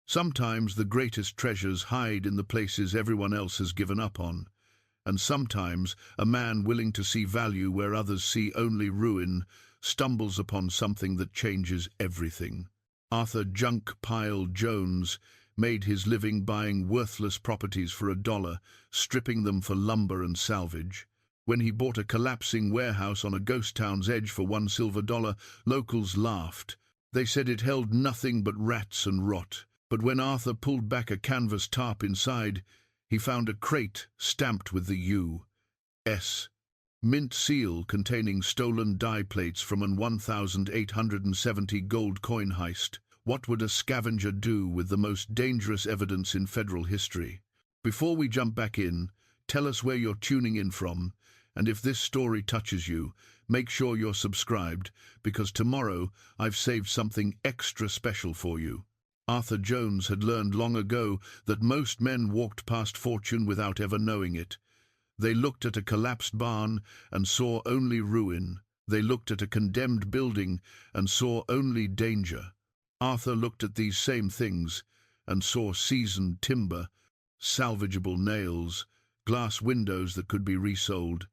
Sometimes the greatest treasures hide in the places everyone else has given up on, and sometimes a man willing to see value where others see only ruin stumbles upon something that changes everything. Arthur Junk Pile Jones made his living buying worthless properties for $1, stripping them for lumber and salvage. When he bought a collapsing warehouse on a ghost town's edge for $1 locals laughed. They said it held nothing but rats and rot. But when Arthur pulled back a canvas tarp inside, he found a crate stamped with the U.S. Mint seal containing stolen die plates from an 1,870 gold coin heist. What would a scavenger do with the most dangerous evidence in federal history? Before we jump back in, tell us where you're tuning in from, and if this story touches you, make sure you're subscribed, because tomorrow I've saved something extra special for you. Arthur Jones had learned long ago that most men walked past fortune without ever knowing it. They looked at a collapsed barn and saw only ruin. They looked at a condemned building and saw only danger. Arthur looked at these same things and saw seasoned timber, salvageable nails, glass windows that could be resold,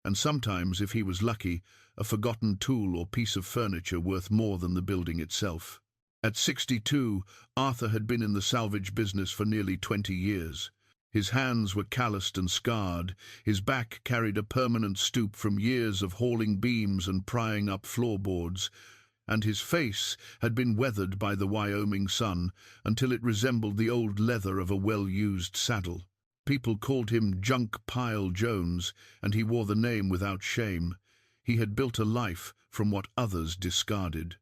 and sometimes, if he was lucky, a forgotten tool or piece of furniture worth more than the building itself. At 62, Arthur had been in the salvage business for nearly 20 years. His hands were calloused and scarred, his back carried a permanent stoop from years of hauling beams and prying up floorboards, and his face had been weathered by the Wyoming sun until it resembled the old leather of a well-used saddle. People called him Junk Pile Jones, and he wore the name without shame. He had built a life from what others discarded.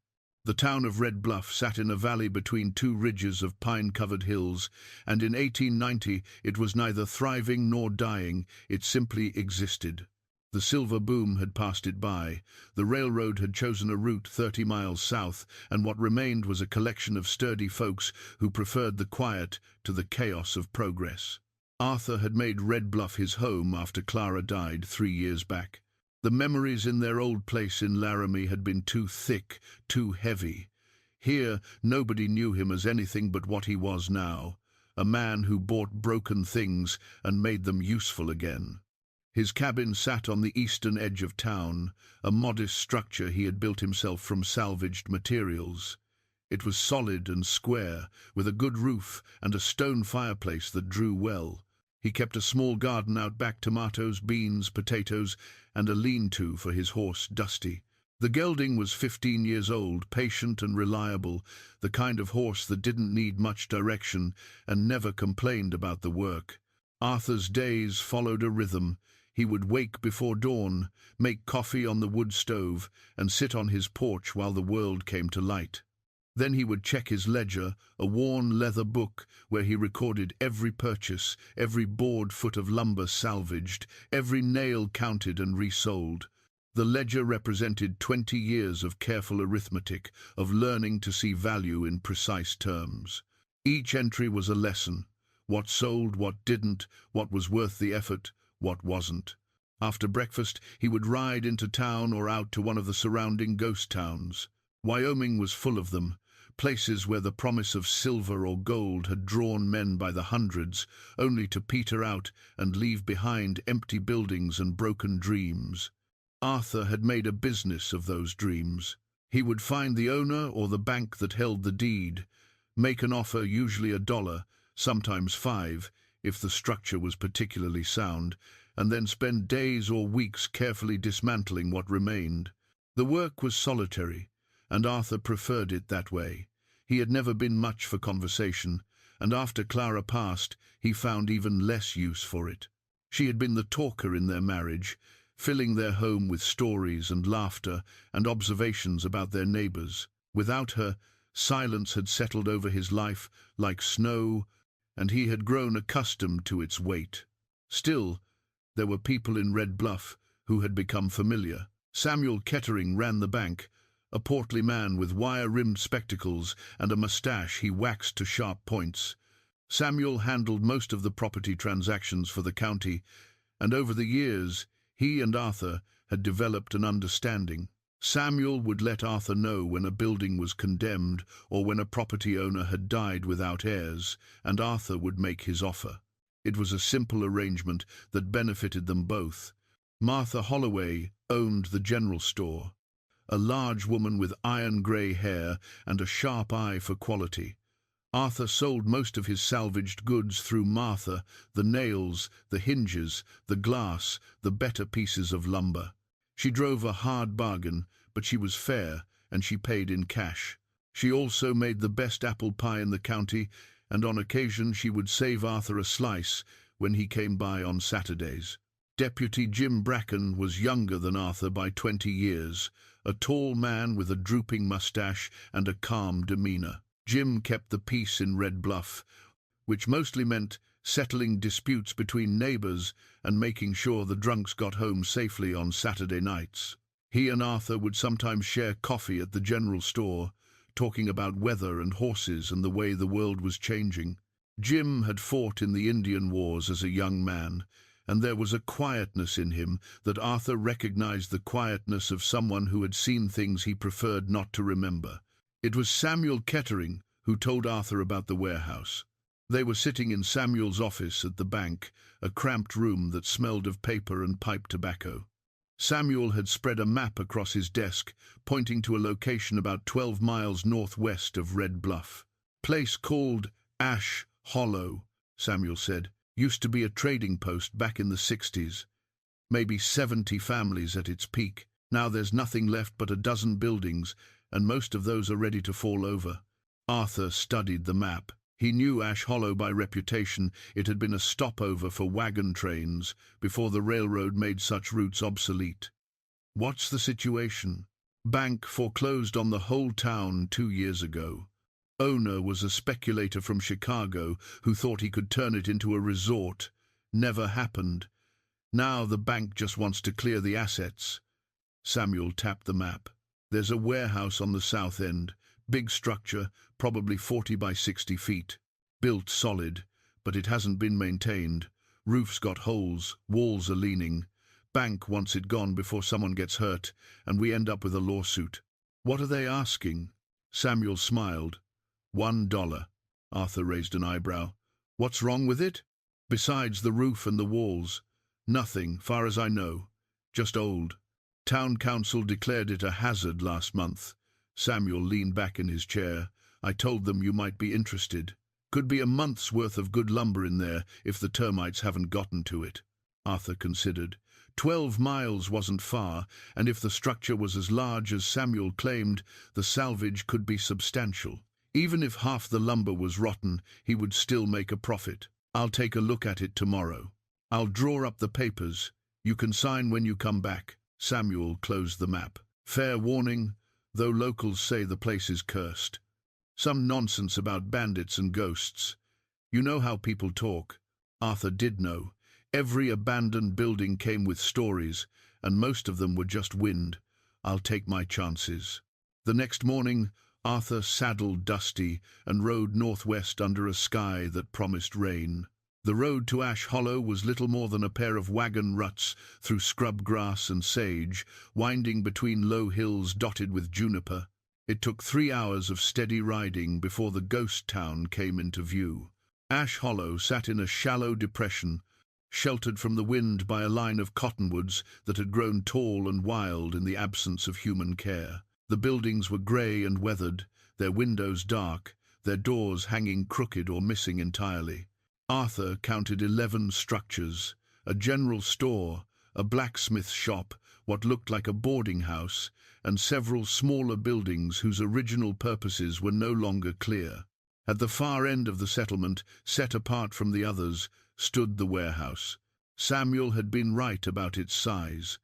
The town of Red Bluff sat in a valley between two ridges of pine-covered hills, and in 1890 it was neither thriving nor dying, it simply existed. The silver boom had passed it by, the railroad had chosen a route 30 miles south, and what remained was a collection of sturdy folks who preferred the quiet to the chaos of progress. Arthur had made Red Bluff his home after Clara died 3 years back. The memories in their old place in Laramie had been too thick, too heavy. Here, nobody knew him as anything but what he was now, a man who bought broken things and made them useful again. His cabin sat on the eastern edge of town, a modest structure he had built himself from salvaged materials. It was solid and square, with a good roof and a stone fireplace that drew well. He kept a small garden out back, tomatoes, beans, potatoes, and a lean-to for his horse, Dusty. The gelding was 15 years old, patient and reliable, the kind of horse that didn't need much direction and never complained about the work. Arthur's days followed a rhythm. He would wake before dawn, make coffee on the wood stove, and sit on his porch while the world came to light. Then he would check his ledger, a worn leather book where he recorded every purchase, every board foot of lumber salvaged, every nail counted and resold. The ledger represented 20 years of careful arithmetic, of learning to see value in precise terms. Each entry was a lesson: what sold, what didn't, what was worth the effort, what wasn't. After breakfast, he would ride into town or out to one of the surrounding ghost towns. Wyoming was full of them, places where the promise of silver or gold had drawn men by the hundreds, only to peter out and leave behind empty buildings and broken dreams. Arthur had made a business of those dreams. He would find the owner or the bank that held the deed, make an offer, usually $1, sometimes $5, if the structure was particularly sound, and then spend days or weeks carefully dismantling what remained. The work was solitary, and Arthur preferred it that way. He had never been much for conversation, and after Clara passed, he found even less use for it. She had been the talker in their marriage, filling their home with stories and laughter and observations about their neighbors. Without her, silence had settled over his life like snow, and he had grown accustomed to its weight. Still, there were people in Red Bluff who had become familiar. Samuel Kettering ran the bank, a portly man with wire-rimmed spectacles and a mustache he waxed to sharp points. Samuel handled most of the property transactions for the county, and over the years, he and Arthur had developed an understanding. Samuel would let Arthur know when a building was condemned or when a property owner had died without heirs, and Arthur would make his offer. It was a simple arrangement that benefited them both. Martha Holloway owned the general store, a large woman with iron-grey hair and a sharp eye for quality. Arthur sold most of his salvaged goods through Martha: the nails, the hinges, the glass, the better pieces of lumber. She drove a hard bargain, but she was fair, and she paid in cash. She also made the best apple pie in the county, and on occasion she would save Arthur a slice when he came by on Saturdays. Deputy Jim Bracken was younger than Arthur by 20 years, a tall man with a drooping mustache and a calm demeanor. Jim kept the peace in Red Bluff, which mostly meant settling disputes between neighbors and making sure the drunks got home safely on Saturday nights. He and Arthur would sometimes share coffee at the general store, talking about weather and horses and the way the world was changing. Jim had fought in the Indian Wars as a young man, and there was a quietness in him that Arthur recognized, the quietness of someone who had seen things he preferred not to remember. It was Samuel Kettering who told Arthur about the warehouse. They were sitting in Samuel's office at the bank, a cramped room that smelled of paper and pipe tobacco. Samuel had spread a map across his desk, pointing to a location about 12 miles northwest of Red Bluff. "Place called Ash Hollow," Samuel said. "Used to be a trading post back in the 60s. Maybe 70 families at its peak. Now there's nothing left but a dozen buildings, and most of those are ready to fall over." Arthur studied the map. He knew Ash Hollow by reputation. It had been a stopover for wagon trains before the railroad made such routes obsolete. "What's the situation?" "Bank foreclosed on the whole town 2 years ago. Owner was a speculator from Chicago who thought he could turn it into a resort. Never happened. Now the bank just wants to clear the assets." Samuel tapped the map. "There's a warehouse on the south end. Big structure, probably 40 by 60 feet. Built solid, but it hasn't been maintained. Roof's got holes, walls are leaning. Bank wants it gone before someone gets hurt, and we end up with a lawsuit." "What are they asking?" Samuel smiled. $1. Arthur raised an eyebrow. "What's wrong with it?" "Besides the roof and the walls, nothing, far as I know. Just old. Town council declared it a hazard last month." Samuel leaned back in his chair. "I told them you might be interested. Could be a month's worth of good lumber in there if the termites haven't gotten to it." Arthur considered. 12 miles wasn't far, and if the structure was as large as Samuel claimed, the salvage could be substantial. Even if half the lumber was rotten, he would still make a profit. "I'll take a look at it tomorrow. I'll draw up the papers. You can sign when you come back." Samuel closed the map. "Fair warning, though locals say the place is cursed. Some nonsense about bandits and ghosts. You know how people talk." Arthur did know. Every abandoned building came with stories, and most of them were just wind. "I'll take my chances." The next morning, Arthur saddled Dusty and rode northwest under a sky that promised rain. The road to Ash Hollow was little more than a pair of wagon ruts through scrub grass and sage, winding between low hills dotted with juniper. It took 3 hours of steady riding before the ghost town came into view. Ash Hollow sat in a shallow depression, sheltered from the wind by a line of cottonwoods that had grown tall and wild in the absence of human care. The buildings were grey and weathered, their windows dark, their doors hanging crooked or missing entirely. Arthur counted 11 structures: a general store, a blacksmith shop, what looked like a boarding house, and several smaller buildings whose original purposes were no longer clear. At the far end of the settlement, set apart from the others, stood the warehouse. Samuel had been right about its size.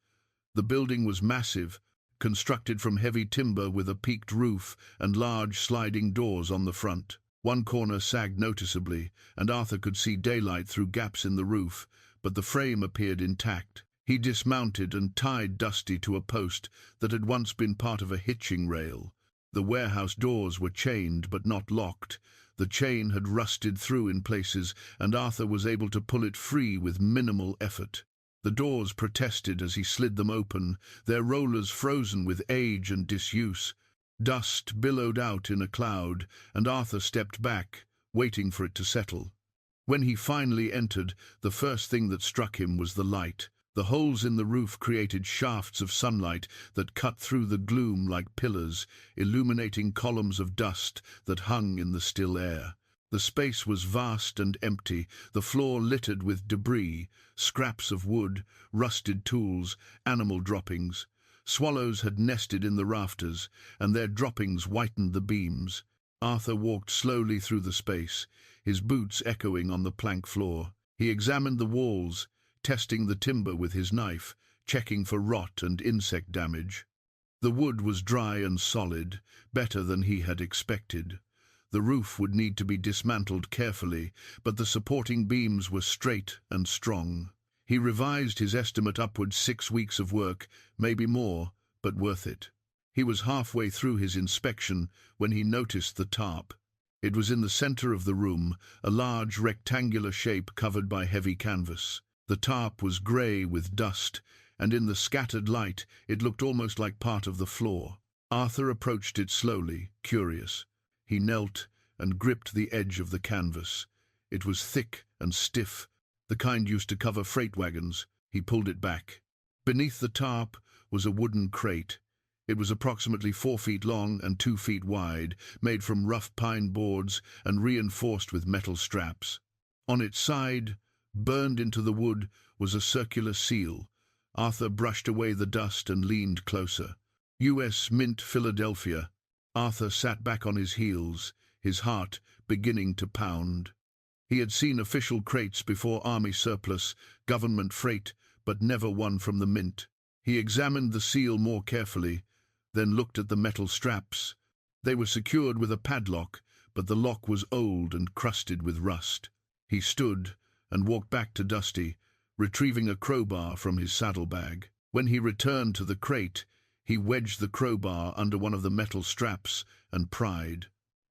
The building was massive, constructed from heavy timber with a peaked roof and large sliding doors on the front. One corner sagged noticeably, and Arthur could see daylight through gaps in the roof, but the frame appeared intact. He dismounted and tied Dusty to a post that had once been part of a hitching rail. The warehouse doors were chained but not locked. The chain had rusted through in places, and Arthur was able to pull it free with minimal effort. The doors protested as he slid them open, their rollers frozen with age and disuse. Dust billowed out in a cloud, and Arthur stepped back, waiting for it to settle. When he finally entered, the first thing that struck him was the light. The holes in the roof created shafts of sunlight that cut through the gloom like pillars, illuminating columns of dust that hung in the still air. The space was vast and empty, the floor littered with debris, scraps of wood, rusted tools, animal droppings. Swallows had nested in the rafters, and their droppings whitened the beams. Arthur walked slowly through the space, his boots echoing on the plank floor. He examined the walls, testing the timber with his knife, checking for rot and insect damage. The wood was dry and solid, better than he had expected. The roof would need to be dismantled carefully, but the supporting beams were straight and strong. He revised his estimate upwards 6 weeks of work, maybe more, but worth it. He was halfway through his inspection when he noticed the tarp. It was in the center of the room, a large rectangular shape covered by heavy canvas. The tarp was grey with dust, and in the scattered light it looked almost like part of the floor. Arthur approached it slowly, curious. He knelt and gripped the edge of the canvas. It was thick and stiff, the kind used to cover freight wagons. He pulled it back. Beneath the tarp was a wooden crate. It was approximately 4 feet long and 2 feet wide, made from rough pine boards and reinforced with metal straps. On its side, burned into the wood, was a circular seal. Arthur brushed away the dust and leaned closer. U.S. Mint, Philadelphia. Arthur sat back on his heels, his heart beginning to pound. He had seen official crates before army surplus, government freight, but never one from the Mint. He examined the seal more carefully, then looked at the metal straps. They were secured with a padlock, but the lock was old and crusted with rust. He stood and walked back to Dusty, retrieving a crowbar from his saddlebag. When he returned to the crate, he wedged the crowbar under one of the metal straps and pried.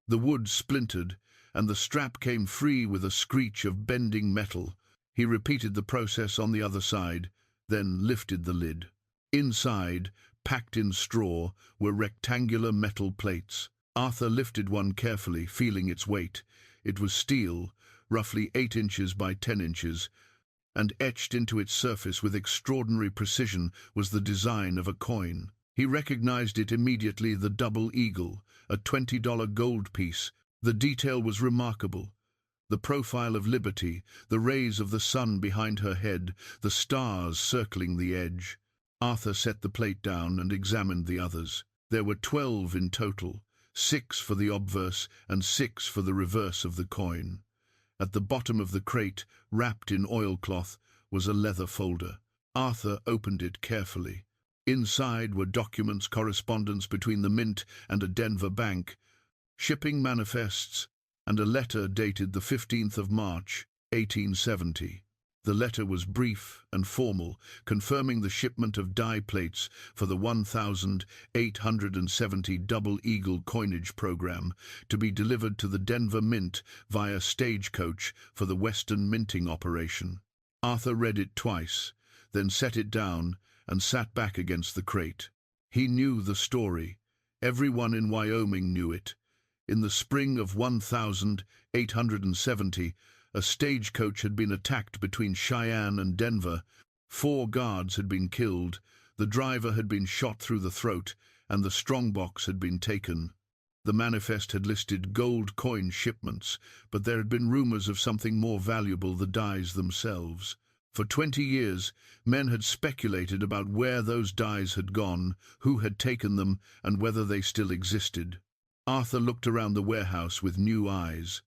The wood splintered, and the strap came free with a screech of bending metal. He repeated the process on the other side, then lifted the lid. Inside, packed in straw, were rectangular metal plates. Arthur lifted one carefully, feeling its weight. It was steel, roughly 8 inches by 10 inches, and etched into its surface with extraordinary precision was the design of a coin. He recognized it immediately, the double eagle, a $20 gold piece. The detail was remarkable. The profile of Liberty, the rays of the sun behind her head, the stars circling the edge. Arthur set the plate down and examined the others. There were 12 in total, 6 for the obverse and 6 for the reverse of the coin. At the bottom of the crate, wrapped in oilcloth, was a leather folder. Arthur opened it carefully. Inside were documents, correspondence between the Mint and a Denver bank, shipping manifests, and a letter dated the 15th of March, 1870. The letter was brief and formal, confirming the shipment of die plates for the 1,870 Double Eagle coinage program to be delivered to the Denver Mint via stagecoach for the Western minting operation. Arthur read it twice, then set it down and sat back against the crate. He knew the story. Everyone in Wyoming knew it. In the spring of 1870, a stagecoach had been attacked between Cheyenne and Denver. 4 guards had been killed, the driver had been shot through the throat, and the strongbox had been taken. The manifest had listed gold coin shipments, but there had been rumors of something more valuable, the dies themselves. For 20 years, men had speculated about where those dies had gone, who had taken them, and whether they still existed. Arthur looked around the warehouse with new eyes.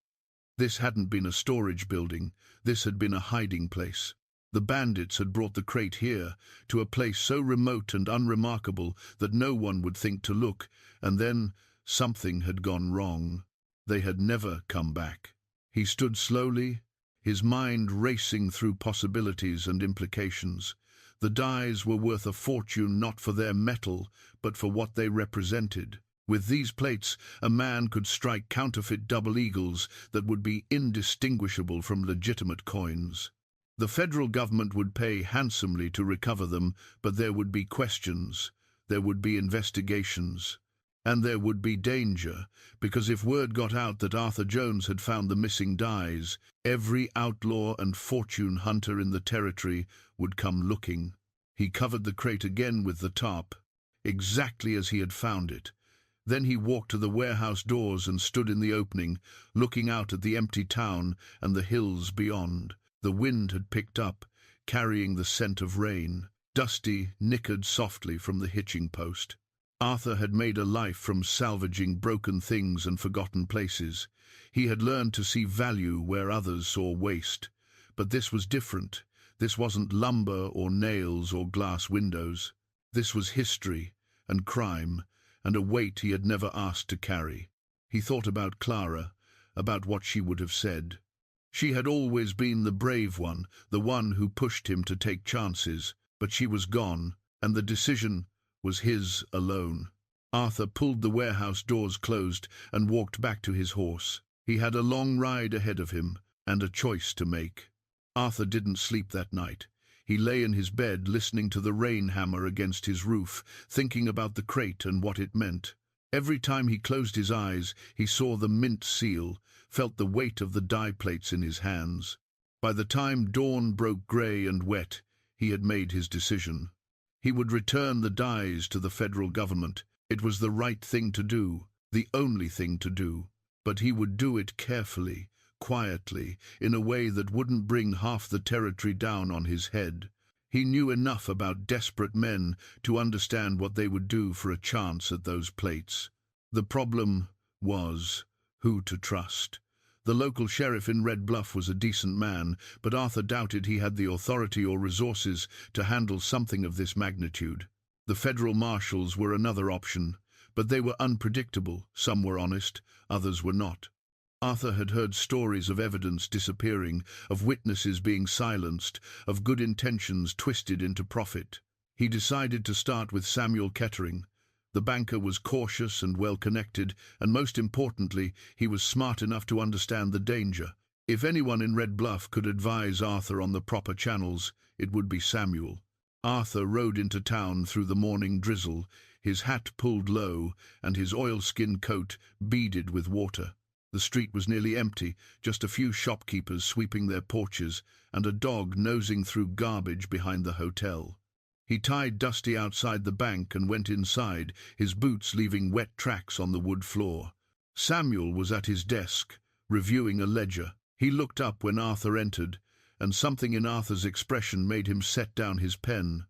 This hadn't been a storage building, this had been a hiding place. The bandits had brought the crate here, to a place so remote and unremarkable that no one would think to look, and then something had gone wrong. They had never come back. He stood slowly, his mind racing through possibilities and implications. The dies were worth a fortune not for their metal, but for what they represented. With these plates, a man could strike counterfeit double eagles that would be indistinguishable from legitimate coins. The federal government would pay handsomely to recover them, but there would be questions, there would be investigations, and there would be danger, because if word got out that Arthur Jones had found the missing dies, every outlaw and fortune hunter in the territory would come looking. He covered the crate again with the tarp, exactly as he had found it. Then he walked to the warehouse doors and stood in the opening, looking out at the empty town and the hills beyond. The wind had picked up, carrying the scent of rain. Dusty nickered softly from the hitching post. Arthur had made a life from salvaging broken things and forgotten places. He had learned to see value where others saw waste. But this was different. This wasn't lumber or nails or glass windows. This was history and crime and a weight he had never asked to carry. He thought about Clara, about what she would have said. She had always been the brave one, the one who pushed him to take chances, but she was gone, and the decision was his alone. Arthur pulled the warehouse doors closed and walked back to his horse. He had a long ride ahead of him and a choice to make. Arthur didn't sleep that night. He lay in his bed listening to the rain hammer against his roof, thinking about the crate and what it meant. Every time he closed his eyes, he saw the mint seal, felt the weight of the die plates in his hands. By the time dawn broke grey and wet, he had made his decision. He would return the dies to the federal government. It was the right thing to do, the only thing to do. But he would do it carefully, quietly, in a way that wouldn't bring half the territory down on his head. He knew enough about desperate men to understand what they would do for a chance at those plates. The problem was who to trust. The local sheriff in Red Bluff was a decent man, but Arthur doubted he had the authority or resources to handle something of this magnitude. The federal marshals were another option, but they were unpredictable. Some were honest, others were not. Arthur had heard stories of evidence disappearing, of witnesses being silenced, of good intentions twisted into profit. He decided to start with Samuel Kettering. The banker was cautious and well-connected, and most importantly, he was smart enough to understand the danger. If anyone in Red Bluff could advise Arthur on the proper channels, it would be Samuel. Arthur rode into town through the morning drizzle, his hat pulled low and his oilskin coat beaded with water. The street was nearly empty, just a few shopkeepers sweeping their porches and a dog nosing through garbage behind the hotel. He tied Dusty outside the bank and went inside, his boots leaving wet tracks on the wood floor. Samuel was at his desk, reviewing a ledger. He looked up when Arthur entered, and something in Arthur's expression made him set down his pen.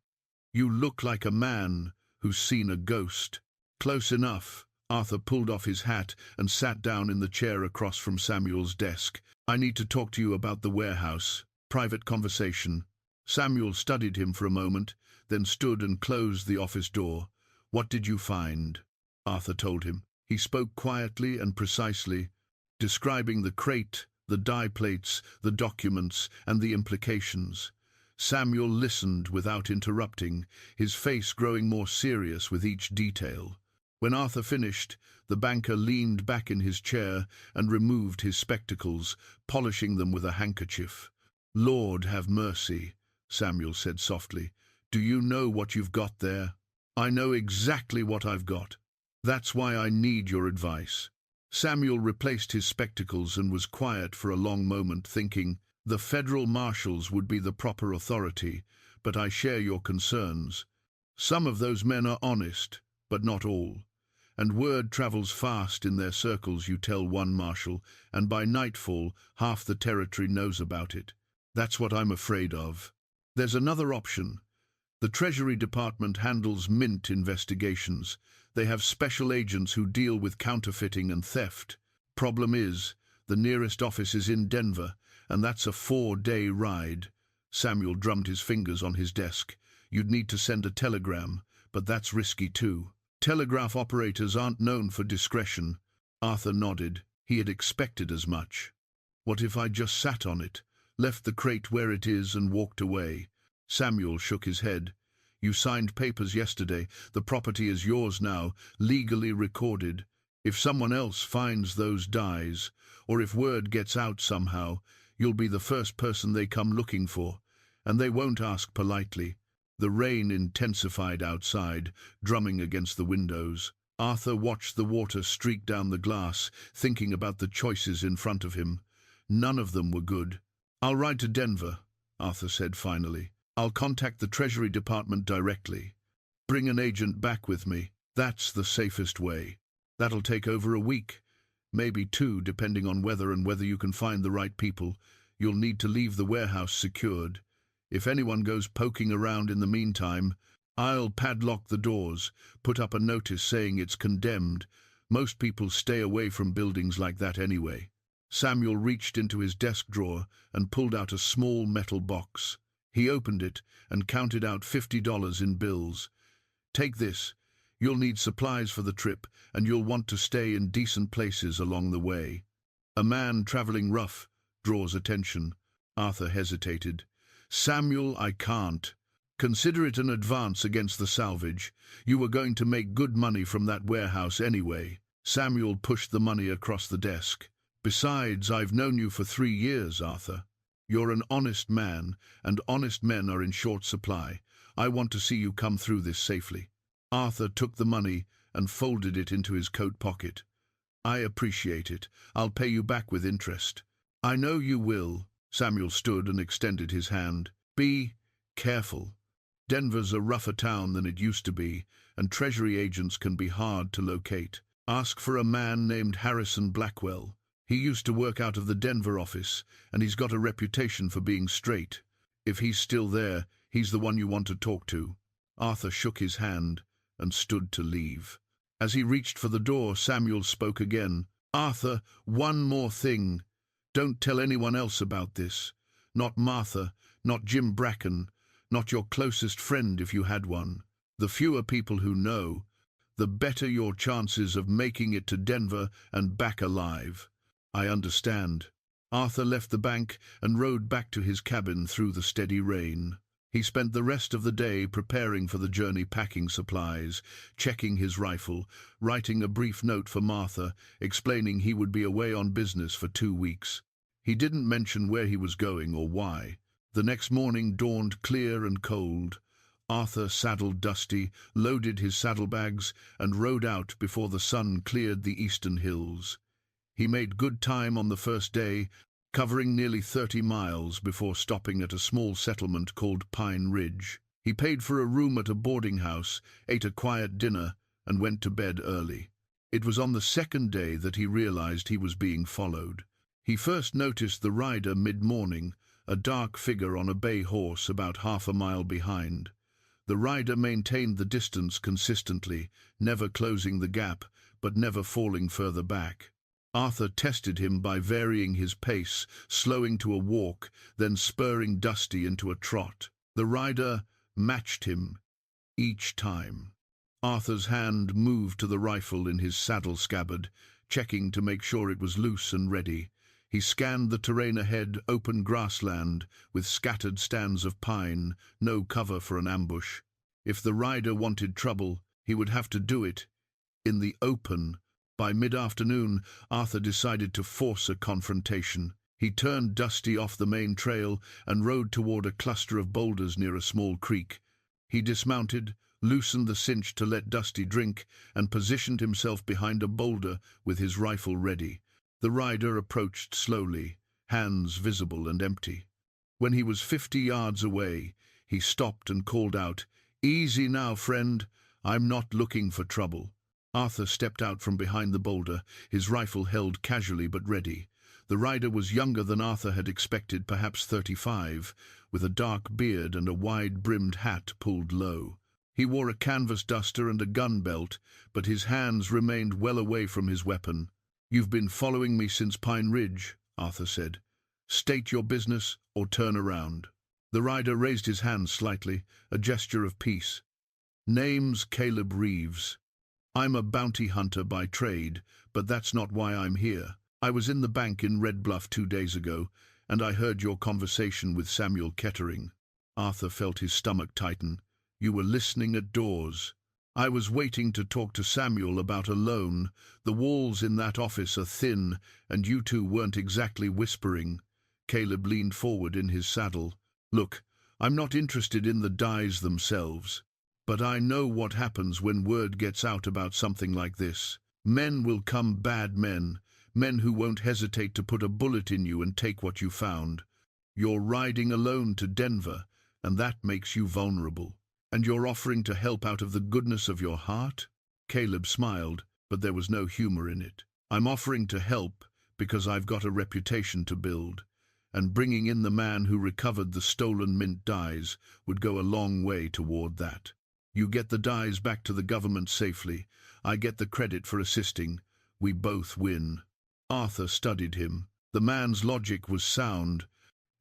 "You look like a man who's seen a ghost." "Close enough." Arthur pulled off his hat and sat down in the chair across from Samuel's desk. "I need to talk to you about the warehouse. Private conversation." Samuel studied him for a moment, then stood and closed the office door. "What did you find?" Arthur told him. He spoke quietly and precisely, describing the crate, the die plates, the documents, and the implications. Samuel listened without interrupting, his face growing more serious with each detail. When Arthur finished, the banker leaned back in his chair and removed his spectacles, polishing them with a handkerchief. "Lord have mercy," Samuel said softly. "Do you know what you've got there?" "I know exactly what I've got. That's why I need your advice." Samuel replaced his spectacles and was quiet for a long moment, thinking, "The federal marshals would be the proper authority, but I share your concerns. Some of those men are honest, but not all. And word travels fast in their circles, you tell one marshal, and by nightfall half the territory knows about it. That's what I'm afraid of. There's another option. The Treasury Department handles mint investigations. They have special agents who deal with counterfeiting and theft. Problem is, the nearest office is in Denver, and that's a 4-day ride." Samuel drummed his fingers on his desk. "You'd need to send a telegram, but that's risky too. Telegraph operators aren't known for discretion." Arthur nodded. He had expected as much. "What if I just sat on it, left the crate where it is and walked away?" Samuel shook his head. "You signed papers yesterday. The property is yours now, legally recorded. If someone else finds those dies, or if word gets out somehow, You'll be the first person they come looking for, and they won't ask politely. The rain intensified outside, drumming against the windows. Arthur watched the water streak down the glass, thinking about the choices in front of him. None of them were good. "I'll ride to Denver," Arthur said finally. "I'll contact the Treasury Department directly. Bring an agent back with me. That's the safest way. That'll take over a week, maybe 2, depending on weather and whether you can find the right people. You'll need to leave the warehouse secured. If anyone goes poking around in the meantime, I'll padlock the doors, put up a notice saying it's condemned. Most people stay away from buildings like that anyway." Samuel reached into his desk drawer and pulled out a small metal box. He opened it and counted out $50 in bills. "Take this. You'll need supplies for the trip, and you'll want to stay in decent places along the way." A man traveling rough draws attention. Arthur hesitated. "Samuel, I can't. Consider it an advance against the salvage. You were going to make good money from that warehouse anyway." Samuel pushed the money across the desk. "Besides, I've known you for 3 years, Arthur. You're an honest man, and honest men are in short supply. I want to see you come through this safely." Arthur took the money and folded it into his coat pocket. "I appreciate it. I'll pay you back with interest." "I know you will." Samuel stood and extended his hand. "Be careful. Denver's a rougher town than it used to be, and Treasury agents can be hard to locate. Ask for a man named Harrison Blackwell. He used to work out of the Denver office, and he's got a reputation for being straight. If he's still there, he's the one you want to talk to." Arthur shook his hand and stood to leave. As he reached for the door, Samuel spoke again. "Arthur, one more thing. Don't tell anyone else about this. Not Martha, not Jim Bracken, not your closest friend if you had one. The fewer people who know, the better your chances of making it to Denver and back alive." "I understand." Arthur left the bank and rode back to his cabin through the steady rain. He spent the rest of the day preparing for the journey, packing supplies, checking his rifle, writing a brief note for Martha, explaining he would be away on business for 2 weeks. He didn't mention where he was going or why. The next morning dawned clear and cold. Arthur saddled Dusty, loaded his saddlebags, and rode out before the sun cleared the eastern hills. He made good time on the first day, covering nearly 30 miles before stopping at a small settlement called Pine Ridge. He paid for a room at a boarding house, ate a quiet dinner, and went to bed early. It was on the second day that he realized he was being followed. He first noticed the rider mid-morning, a dark figure on a bay horse about half a mile behind. The rider maintained the distance consistently, never closing the gap, but never falling further back. Arthur tested him by varying his pace, slowing to a walk, then spurring Dusty into a trot. The rider matched him each time. Arthur's hand moved to the rifle in his saddle scabbard, checking to make sure it was loose and ready. He scanned the terrain ahead, open grassland, with scattered stands of pine, no cover for an ambush. If the rider wanted trouble, he would have to do it in the open. By mid-afternoon, Arthur decided to force a confrontation. He turned Dusty off the main trail and rode toward a cluster of boulders near a small creek. He dismounted, loosened the cinch to let Dusty drink, and positioned himself behind a boulder with his rifle ready. The rider approached slowly, hands visible and empty. When he was 50 yards away, he stopped and called out, "Easy now, friend. I'm not looking for trouble." Arthur stepped out from behind the boulder, his rifle held casually but ready. The rider was younger than Arthur had expected, perhaps 35, with a dark beard and a wide-brimmed hat pulled low. He wore a canvas duster and a gun belt, but his hands remained well away from his weapon. "You've been following me since Pine Ridge," Arthur said. "State your business or turn around." The rider raised his hand slightly, a gesture of peace. "Name's Caleb Reeves. I'm a bounty hunter by trade, but that's not why I'm here. I was in the bank in Red Bluff 2 days ago, and I heard your conversation with Samuel Kettering." Arthur felt his stomach tighten. "You were listening at doors." "I was waiting to talk to Samuel about a loan. The walls in that office are thin, and you two weren't exactly whispering. Caleb leaned forward in his saddle. Look, I'm not interested in the dies themselves, but I know what happens when word gets out about something like this. Men will come, bad men, men who won't hesitate to put a bullet in you and take what you found. You're riding alone to Denver, and that makes you vulnerable. And you're offering to help out of the goodness of your heart? Caleb smiled, but there was no humor in it. I'm offering to help because I've got a reputation to build, and bringing in the man who recovered the stolen mint dies would go a long way toward that. You get the dies back to the government safely. I get the credit for assisting. We both win. Arthur studied him. The man's logic was sound,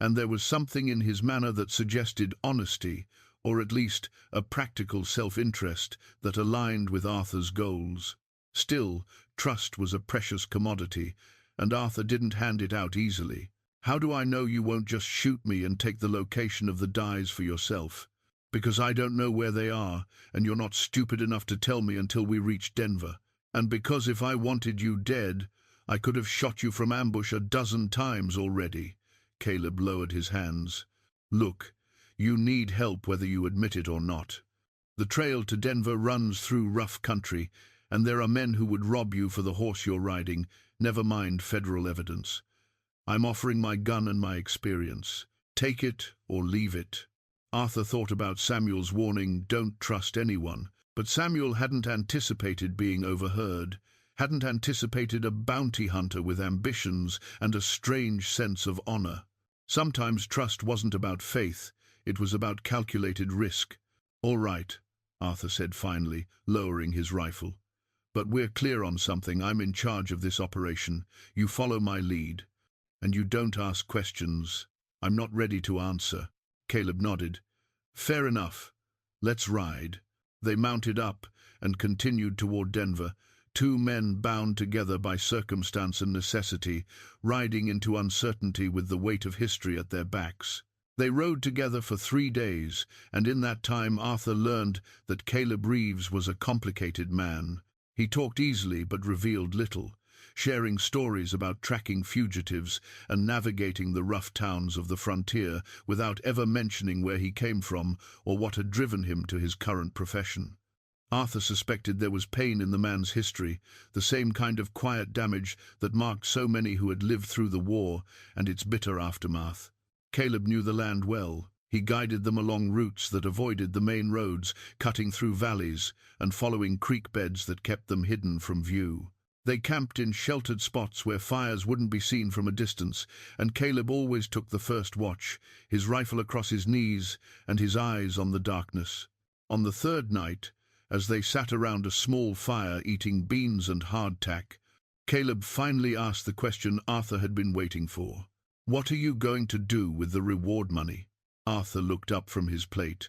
and there was something in his manner that suggested honesty, or at least a practical self-interest that aligned with Arthur's goals. Still, trust was a precious commodity, and Arthur didn't hand it out easily. How do I know you won't just shoot me and take the location of the dies for yourself? Because I don't know where they are, and you're not stupid enough to tell me until we reach Denver. And because if I wanted you dead, I could have shot you from ambush a dozen times already. Caleb lowered his hands. Look, you need help whether you admit it or not. The trail to Denver runs through rough country, and there are men who would rob you for the horse you're riding, never mind federal evidence. I'm offering my gun and my experience. Take it or leave it. Arthur thought about Samuel's warning, don't trust anyone, but Samuel hadn't anticipated being overheard, hadn't anticipated a bounty hunter with ambitions and a strange sense of honor. Sometimes trust wasn't about faith, it was about calculated risk. All right, Arthur said finally, lowering his rifle. But we're clear on something. I'm in charge of this operation. You follow my lead. And you don't ask questions. I'm not ready to answer. Caleb nodded. Fair enough. Let's ride. They mounted up and continued toward Denver, two men bound together by circumstance and necessity, riding into uncertainty with the weight of history at their backs. They rode together for 3 days, and in that time Arthur learned that Caleb Reeves was a complicated man. He talked easily but revealed little, sharing stories about tracking fugitives and navigating the rough towns of the frontier without ever mentioning where he came from or what had driven him to his current profession. Arthur suspected there was pain in the man's history, the same kind of quiet damage that marked so many who had lived through the war and its bitter aftermath. Caleb knew the land well. He guided them along routes that avoided the main roads, cutting through valleys and following creek beds that kept them hidden from view. They camped in sheltered spots where fires wouldn't be seen from a distance, and Caleb always took the first watch, his rifle across his knees and his eyes on the darkness. On the third night, as they sat around a small fire eating beans and hardtack, Caleb finally asked the question Arthur had been waiting for. What are you going to do with the reward money? Arthur looked up from his plate.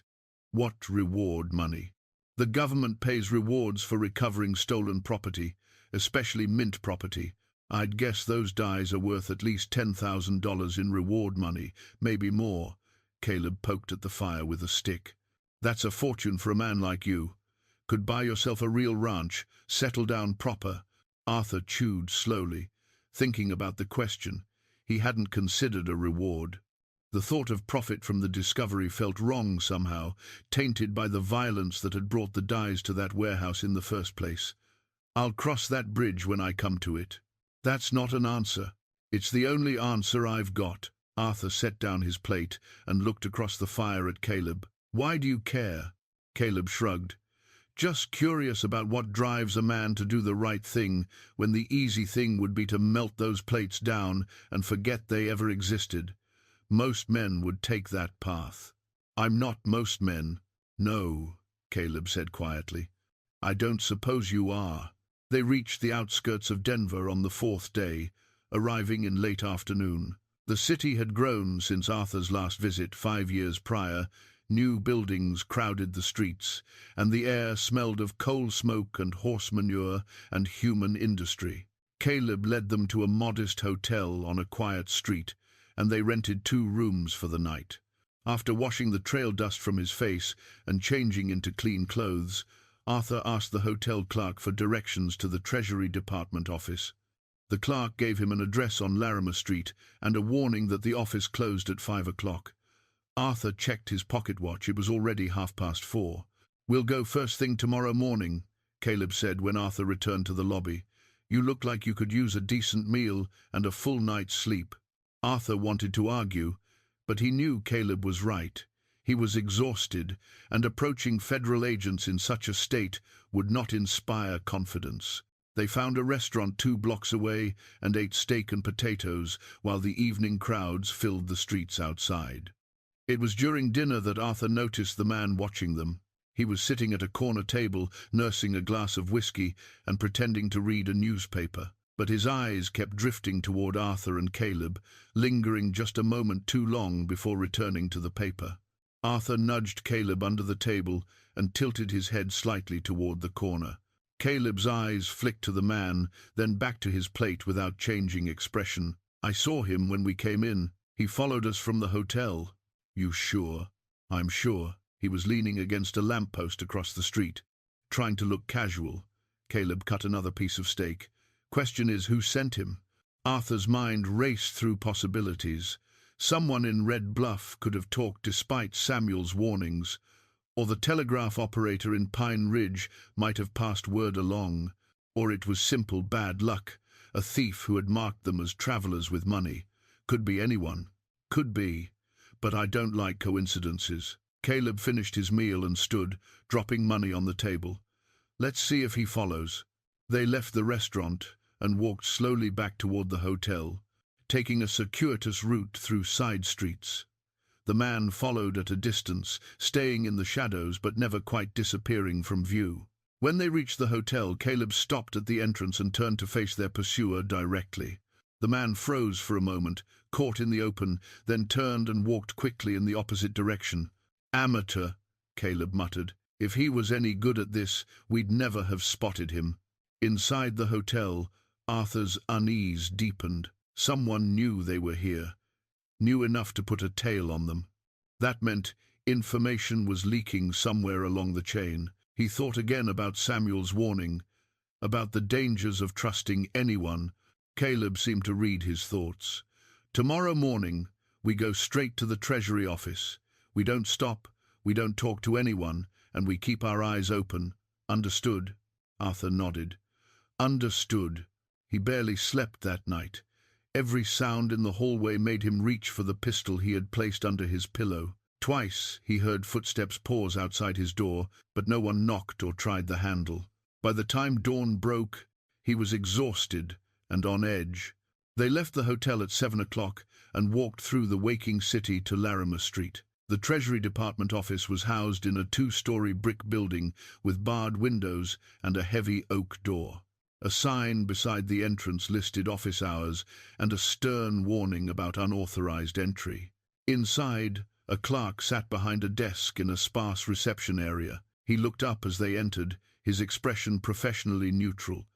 What reward money? The government pays rewards for recovering stolen property, especially mint property. I'd guess those dies are worth at least $10,000 in reward money, maybe more. Caleb poked at the fire with a stick. That's a fortune for a man like you. Could buy yourself a real ranch, settle down proper. Arthur chewed slowly, thinking about the question. He hadn't considered a reward. The thought of profit from the discovery felt wrong somehow, tainted by the violence that had brought the dies to that warehouse in the first place. I'll cross that bridge when I come to it. That's not an answer. It's the only answer I've got. Arthur set down his plate and looked across the fire at Caleb. Why do you care? Caleb shrugged. Just curious about what drives a man to do the right thing when the easy thing would be to melt those plates down and forget they ever existed. Most men would take that path. I'm not most men. No, Caleb said quietly. I don't suppose you are. They reached the outskirts of Denver on the 4th day, arriving in late afternoon. The city had grown since Arthur's last visit 5 years prior. New buildings crowded the streets, and the air smelled of coal smoke and horse manure and human industry. Caleb led them to a modest hotel on a quiet street, and they rented 2 rooms for the night. After washing the trail dust from his face and changing into clean clothes, Arthur asked the hotel clerk for directions to the Treasury Department office. The clerk gave him an address on Larimer Street and a warning that the office closed at 5 o'clock. Arthur checked his pocket watch. It was already 4:30. "We'll go first thing tomorrow morning," Caleb said when Arthur returned to the lobby. "You look like you could use a decent meal and a full night's sleep." Arthur wanted to argue, but he knew Caleb was right. He was exhausted, and approaching federal agents in such a state would not inspire confidence. They found a restaurant 2 blocks away and ate steak and potatoes while the evening crowds filled the streets outside. It was during dinner that Arthur noticed the man watching them. He was sitting at a corner table, nursing a glass of whiskey and pretending to read a newspaper. But his eyes kept drifting toward Arthur and Caleb, lingering just a moment too long before returning to the paper. Arthur nudged Caleb under the table and tilted his head slightly toward the corner. Caleb's eyes flicked to the man, then back to his plate without changing expression. "I saw him when we came in. He followed us from the hotel." "You sure?" "I'm sure. He was leaning against a lamppost across the street, trying to look casual." Caleb cut another piece of steak. "Question is, who sent him?" Arthur's mind raced through possibilities. Someone in Red Bluff could have talked despite Samuel's warnings, or the telegraph operator in Pine Ridge might have passed word along, or it was simple bad luck, a thief who had marked them as travelers with money. Could be anyone. Could be. But I don't like coincidences. Caleb finished his meal and stood, dropping money on the table. "Let's see if he follows." They left the restaurant and walked slowly back toward the hotel, taking a circuitous route through side streets. The man followed at a distance, staying in the shadows but never quite disappearing from view. When they reached the hotel, Caleb stopped at the entrance and turned to face their pursuer directly. The man froze for a moment, caught in the open, then turned and walked quickly in the opposite direction. "Amateur," Caleb muttered. "If he was any good at this, we'd never have spotted him." Inside the hotel, Arthur's unease deepened. Someone knew they were here, knew enough to put a tail on them. That meant information was leaking somewhere along the chain. He thought again about Samuel's warning, about the dangers of trusting anyone. Caleb seemed to read his thoughts. "Tomorrow morning, we go straight to the Treasury office. We don't stop, we don't talk to anyone, and we keep our eyes open. Understood?" Arthur nodded. Understood. He barely slept that night. Every sound in the hallway made him reach for the pistol he had placed under his pillow. Twice he heard footsteps pause outside his door, but no one knocked or tried the handle. By the time dawn broke, he was exhausted and on edge. They left the hotel at 7 o'clock and walked through the waking city to Larimer Street. The Treasury Department office was housed in a 2-story brick building with barred windows and a heavy oak door. A sign beside the entrance listed office hours and a stern warning about unauthorized entry. Inside, a clerk sat behind a desk in a sparse reception area. He looked up as they entered, his expression professionally neutral.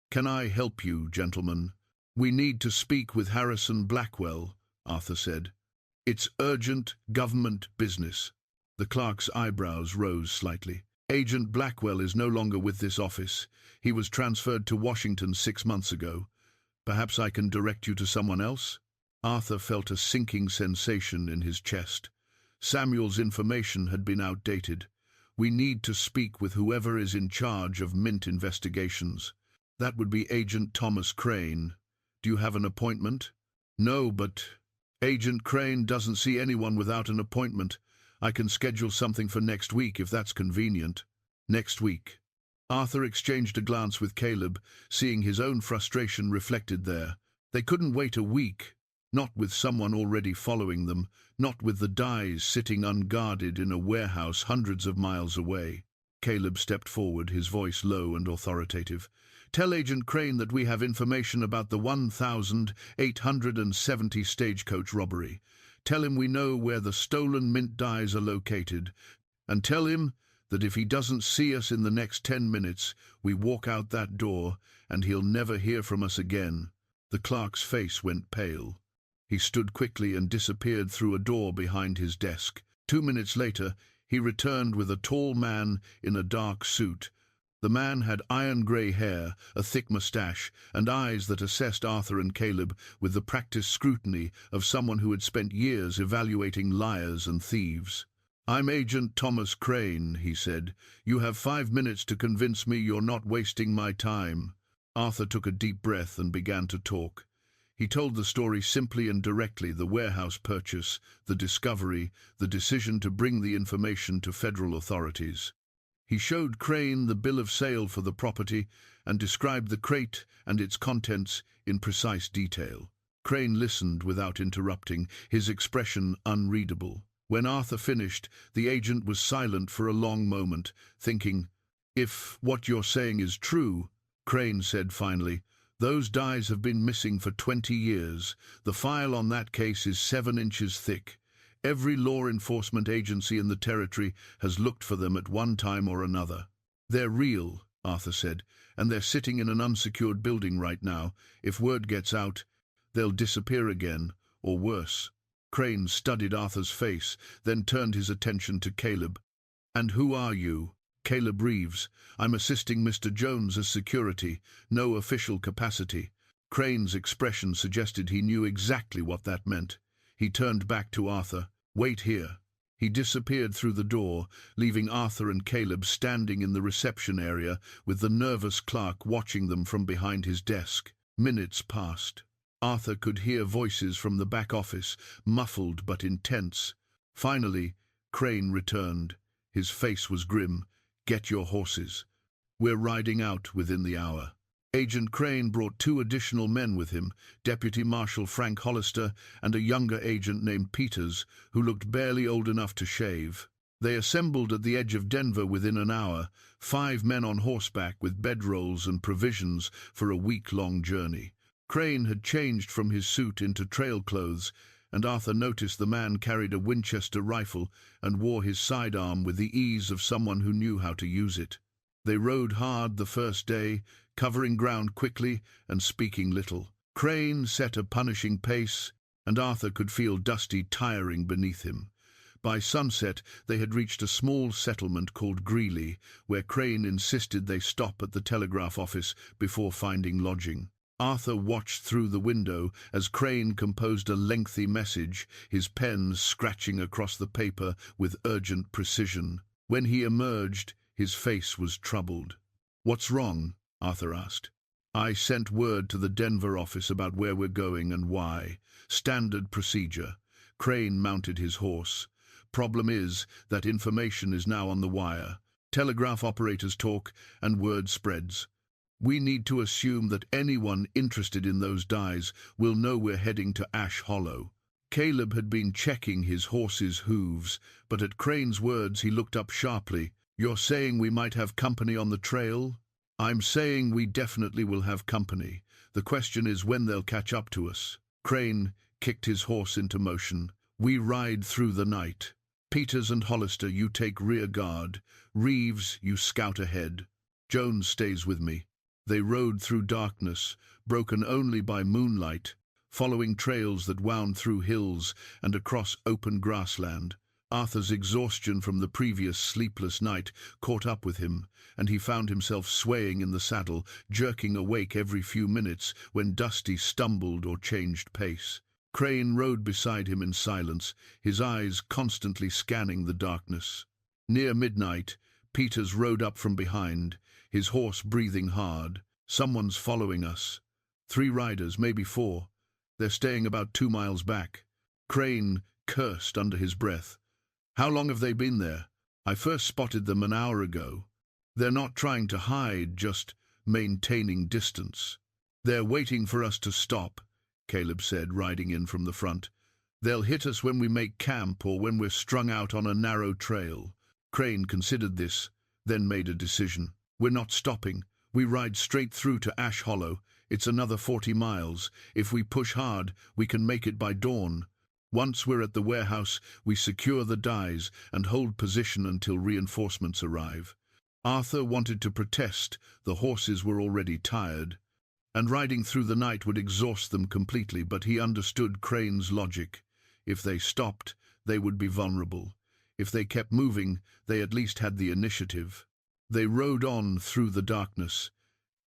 "Can I help you, gentlemen?" "We need to speak with Harrison Blackwell," Arthur said. "It's urgent government business." The clerk's eyebrows rose slightly. "Agent Blackwell is no longer with this office. He was transferred to Washington 6 months ago. Perhaps I can direct you to someone else?" Arthur felt a sinking sensation in his chest. Samuel's information had been outdated. "We need to speak with whoever is in charge of Mint investigations." "That would be Agent Thomas Crane. Do you have an appointment?" "No, but Agent Crane doesn't see anyone without an appointment. I can schedule something for next week if that's convenient." "Next week." Arthur exchanged a glance with Caleb, seeing his own frustration reflected there. They couldn't wait a week, not with someone already following them, not with the dyes sitting unguarded in a warehouse hundreds of miles away. Caleb stepped forward, his voice low and authoritative. "Tell Agent Crane that we have information about the 1,870 stagecoach robbery. Tell him we know where the stolen mint dyes are located, and tell him that if he doesn't see us in the next 10 minutes, we walk out that door, and he'll never hear from us again." The clerk's face went pale. He stood quickly and disappeared through a door behind his desk. 2 minutes later, he returned with a tall man in a dark suit, The man had iron-grey hair, a thick moustache, and eyes that assessed Arthur and Caleb with the practiced scrutiny of someone who had spent years evaluating liars and thieves. "I'm Agent Thomas Crane," he said. "You have 5 minutes to convince me you're not wasting my time." Arthur took a deep breath and began to talk. He told the story simply and directly: the warehouse purchase, the discovery, the decision to bring the information to federal authorities. He showed Crane the bill of sale for the property and described the crate and its contents in precise detail. Crane listened without interrupting, his expression unreadable. When Arthur finished, the agent was silent for a long moment, thinking. "If what you're saying is true," Crane said finally, "those dies have been missing for 20 years. The file on that case is 7 inches thick. Every law enforcement agency in the territory has looked for them at one time or another." "They're real," Arthur said, "and they're sitting in an unsecured building right now. If word gets out, they'll disappear again, or worse." Crane studied Arthur's face, then turned his attention to Caleb. "And who are you?" "Caleb Reeves. I'm assisting Mr. Jones as security, no official capacity." Crane's expression suggested he knew exactly what that meant. He turned back to Arthur. "Wait here." He disappeared through the door, leaving Arthur and Caleb standing in the reception area with the nervous clerk watching them from behind his desk. Minutes passed. Arthur could hear voices from the back office, muffled but intense. Finally, Crane returned. His face was grim. "Get your horses. We're riding out within the hour." Agent Crane brought 2 additional men with him, Deputy Marshal Frank Hollister and a younger agent named Peters, who looked barely old enough to shave. They assembled at the edge of Denver within an hour, 5 men on horseback with bedrolls and provisions for a week-long journey. Crane had changed from his suit into trail clothes, and Arthur noticed the man carried a Winchester rifle and wore his sidearm with the ease of someone who knew how to use it. They rode hard the first day, covering ground quickly and speaking little. Crane set a punishing pace, and Arthur could feel Dusty tiring beneath him. By sunset, they had reached a small settlement called Greeley, where Crane insisted they stop at the telegraph office before finding lodging. Arthur watched through the window as Crane composed a lengthy message, his pen scratching across the paper with urgent precision. When he emerged, his face was troubled. "What's wrong?" Arthur asked. "I sent word to the Denver office about where we're going and why. Standard procedure." Crane mounted his horse. "Problem is that information is now on the wire. Telegraph operators talk and word spreads. We need to assume that anyone interested in those dies will know we're heading to Ash Hollow." Caleb had been checking his horse's hooves, but at Crane's words he looked up sharply. "You're saying we might have company on the trail?" "I'm saying we definitely will have company. The question is when they'll catch up to us." Crane kicked his horse into motion. "We ride through the night. Peters and Hollister, you take rear guard. Reeves, you scout ahead. Jones stays with me." They rode through darkness, broken only by moonlight, following trails that wound through hills and across open grassland. Arthur's exhaustion from the previous sleepless night caught up with him, and he found himself swaying in the saddle, jerking awake every few minutes when Dusty stumbled or changed pace. Crane rode beside him in silence, his eyes constantly scanning the darkness. Near midnight, Peters rode up from behind, his horse breathing hard. "Someone's following us. 3 riders, maybe 4. They're staying about 2 miles back." Crane cursed under his breath. "How long have they been there?" "I first spotted them an hour ago. They're not trying to hide, just maintaining distance." "They're waiting for us to stop," Caleb said, riding in from the front. "They'll hit us when we make camp or when we're strung out on a narrow trail." Crane considered this, then made a decision. "We're not stopping. We ride straight through to Ash Hollow. It's another 40 miles. If we push hard, we can make it by dawn. Once we're at the warehouse, we secure the dies and hold position until reinforcements arrive." Arthur wanted to protest. The horses were already tired, and riding through the night would exhaust them completely, but he understood Crane's logic. If they stopped, they would be vulnerable. If they kept moving, they at least had the initiative. They rode on through the darkness,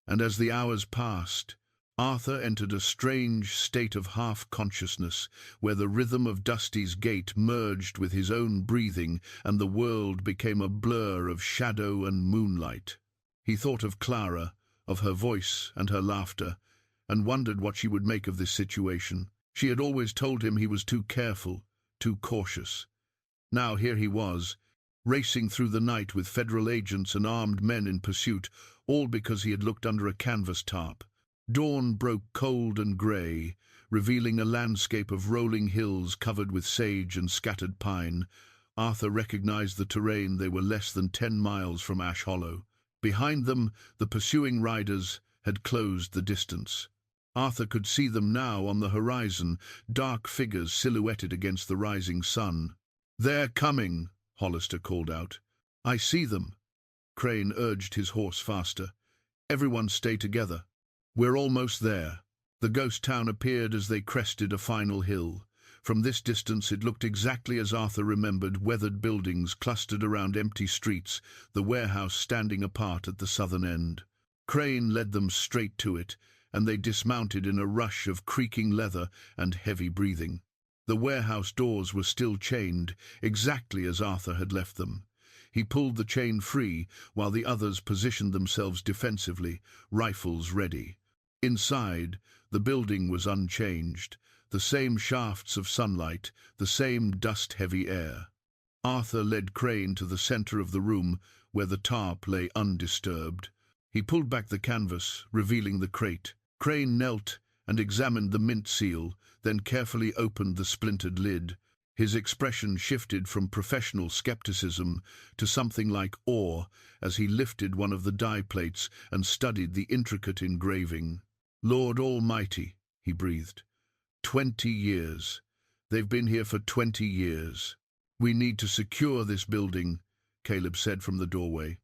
and as the hours passed, Arthur entered a strange state of half-consciousness, where the rhythm of Dusty's gait merged with his own breathing, and the world became a blur of shadow and moonlight. He thought of Clara, of her voice and her laughter, and wondered what she would make of this situation. She had always told him he was too careful, too cautious. Now here he was, racing through the night with federal agents and armed men in pursuit, all because he had looked under a canvas tarp. Dawn broke cold and grey, revealing a landscape of rolling hills covered with sage and scattered pine. Arthur recognized the terrain. They were less than 10 miles from Ash Hollow. Behind them, the pursuing riders had closed the distance. Arthur could see them now on the horizon, dark figures silhouetted against the rising sun. "They're coming," Hollister called out. "I see them." Crane urged his horse faster. "Everyone stay together. We're almost there." The ghost town appeared as they crested a final hill. From this distance it looked exactly as Arthur remembered, weathered buildings clustered around empty streets, the warehouse standing apart at the southern end. Crane led them straight to it, and they dismounted in a rush of creaking leather and heavy breathing. The warehouse doors were still chained, exactly as Arthur had left them. He pulled the chain free, while the others positioned themselves defensively, rifles ready. Inside, the building was unchanged, the same shafts of sunlight, the same dust-heavy air. Arthur led Crane to the center of the room, where the tarp lay undisturbed. He pulled back the canvas, revealing the crate. Crane knelt and examined the mint seal, then carefully opened the splintered lid. His expression shifted from professional skepticism to something like awe as he lifted one of the die plates and studied the intricate engraving. "Lord Almighty," he breathed. 20 years. They've been here for 20 years. "We need to secure this building," Caleb said from the doorway.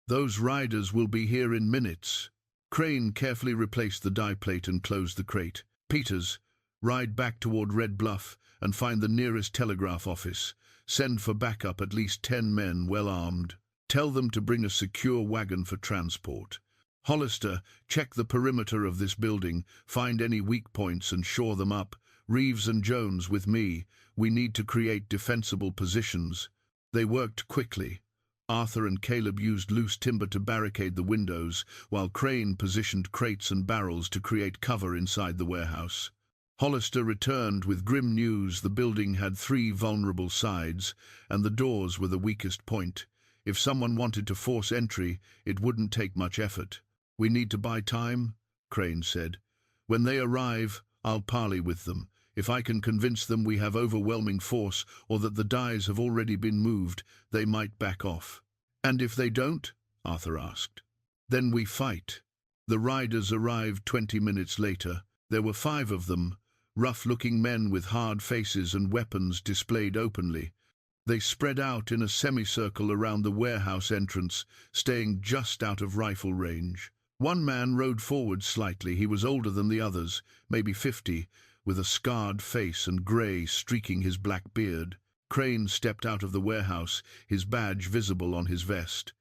"Those riders will be here in minutes." Crane carefully replaced the die plate and closed the crate. "Peters, ride back toward Red Bluff and find the nearest telegraph office. Send for backup at least 10 men, well armed. Tell them to bring a secure wagon for transport. Hollister, check the perimeter of this building, find any weak points and shore them up. Reeves and Jones with me. We need to create defensible positions." They worked quickly. Arthur and Caleb used loose timber to barricade the windows, while Crane positioned crates and barrels to create cover inside the warehouse. Hollister returned with grim news. The building had 3 vulnerable sides, and the doors were the weakest point. If someone wanted to force entry, it wouldn't take much effort. "We need to buy time," Crane said. "When they arrive, I'll parley with them. If I can convince them we have overwhelming force or that the dies have already been moved, they might back off." "And if they don't?" Arthur asked. "Then we fight." The riders arrived 20 minutes later. There were 5 of them, rough-looking men with hard faces and weapons displayed openly. They spread out in a semicircle around the warehouse entrance, staying just out of rifle range. One man rode forward slightly. He was older than the others, maybe 50, with a scarred face and grey streaking his black beard. Crane stepped out of the warehouse, his badge visible on his vest.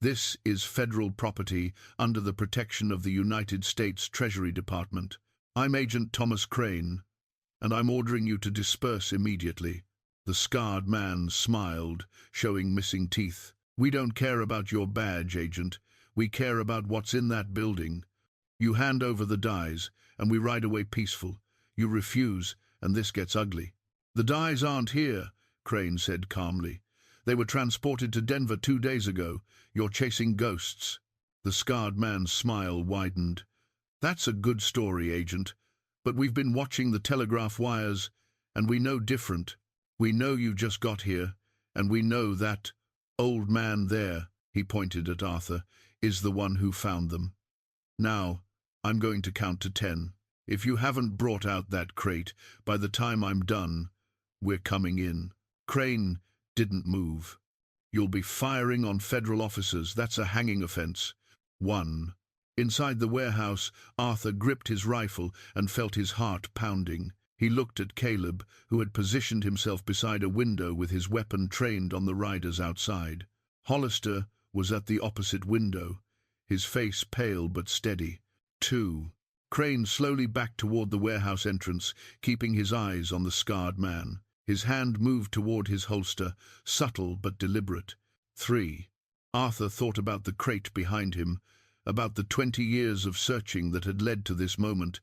"This is federal property under the protection of the United States Treasury Department. I'm Agent Thomas Crane, and I'm ordering you to disperse immediately." The scarred man smiled, showing missing teeth. "We don't care about your badge, Agent. We care about what's in that building. You hand over the dies, and we ride away peaceful. You refuse, and this gets ugly." "The dies aren't here," Crane said calmly. "They were transported to Denver 2 days ago. You're chasing ghosts." The scarred man's smile widened. "That's a good story, Agent. But we've been watching the telegraph wires, and we know different. We know you just got here, and we know that old man there," he pointed at Arthur, "is the one who found them. Now, I'm going to count to 10. If you haven't brought out that crate by the time I'm done, we're coming in." Crane didn't move. "You'll be firing on federal officers. That's a hanging offense." 1. Inside the warehouse, Arthur gripped his rifle and felt his heart pounding. He looked at Caleb, who had positioned himself beside a window with his weapon trained on the riders outside. Hollister was at the opposite window, his face pale but steady. 2. Crane slowly backed toward the warehouse entrance, keeping his eyes on the scarred man. His hand moved toward his holster, subtle but deliberate. 3. Arthur thought about the crate behind him, about the 20 years of searching that had led to this moment,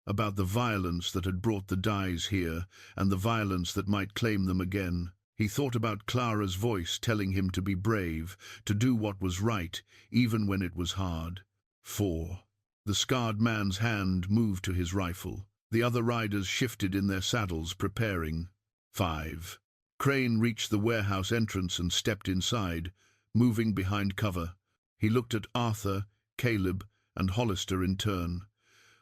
about the violence that had brought the dyes here, and the violence that might claim them again. He thought about Clara's voice telling him to be brave, to do what was right, even when it was hard. 4. The scarred man's hand moved to his rifle. The other riders shifted in their saddles, preparing. 5. Crane reached the warehouse entrance and stepped inside, moving behind cover. He looked at Arthur, Caleb, and Hollister in turn.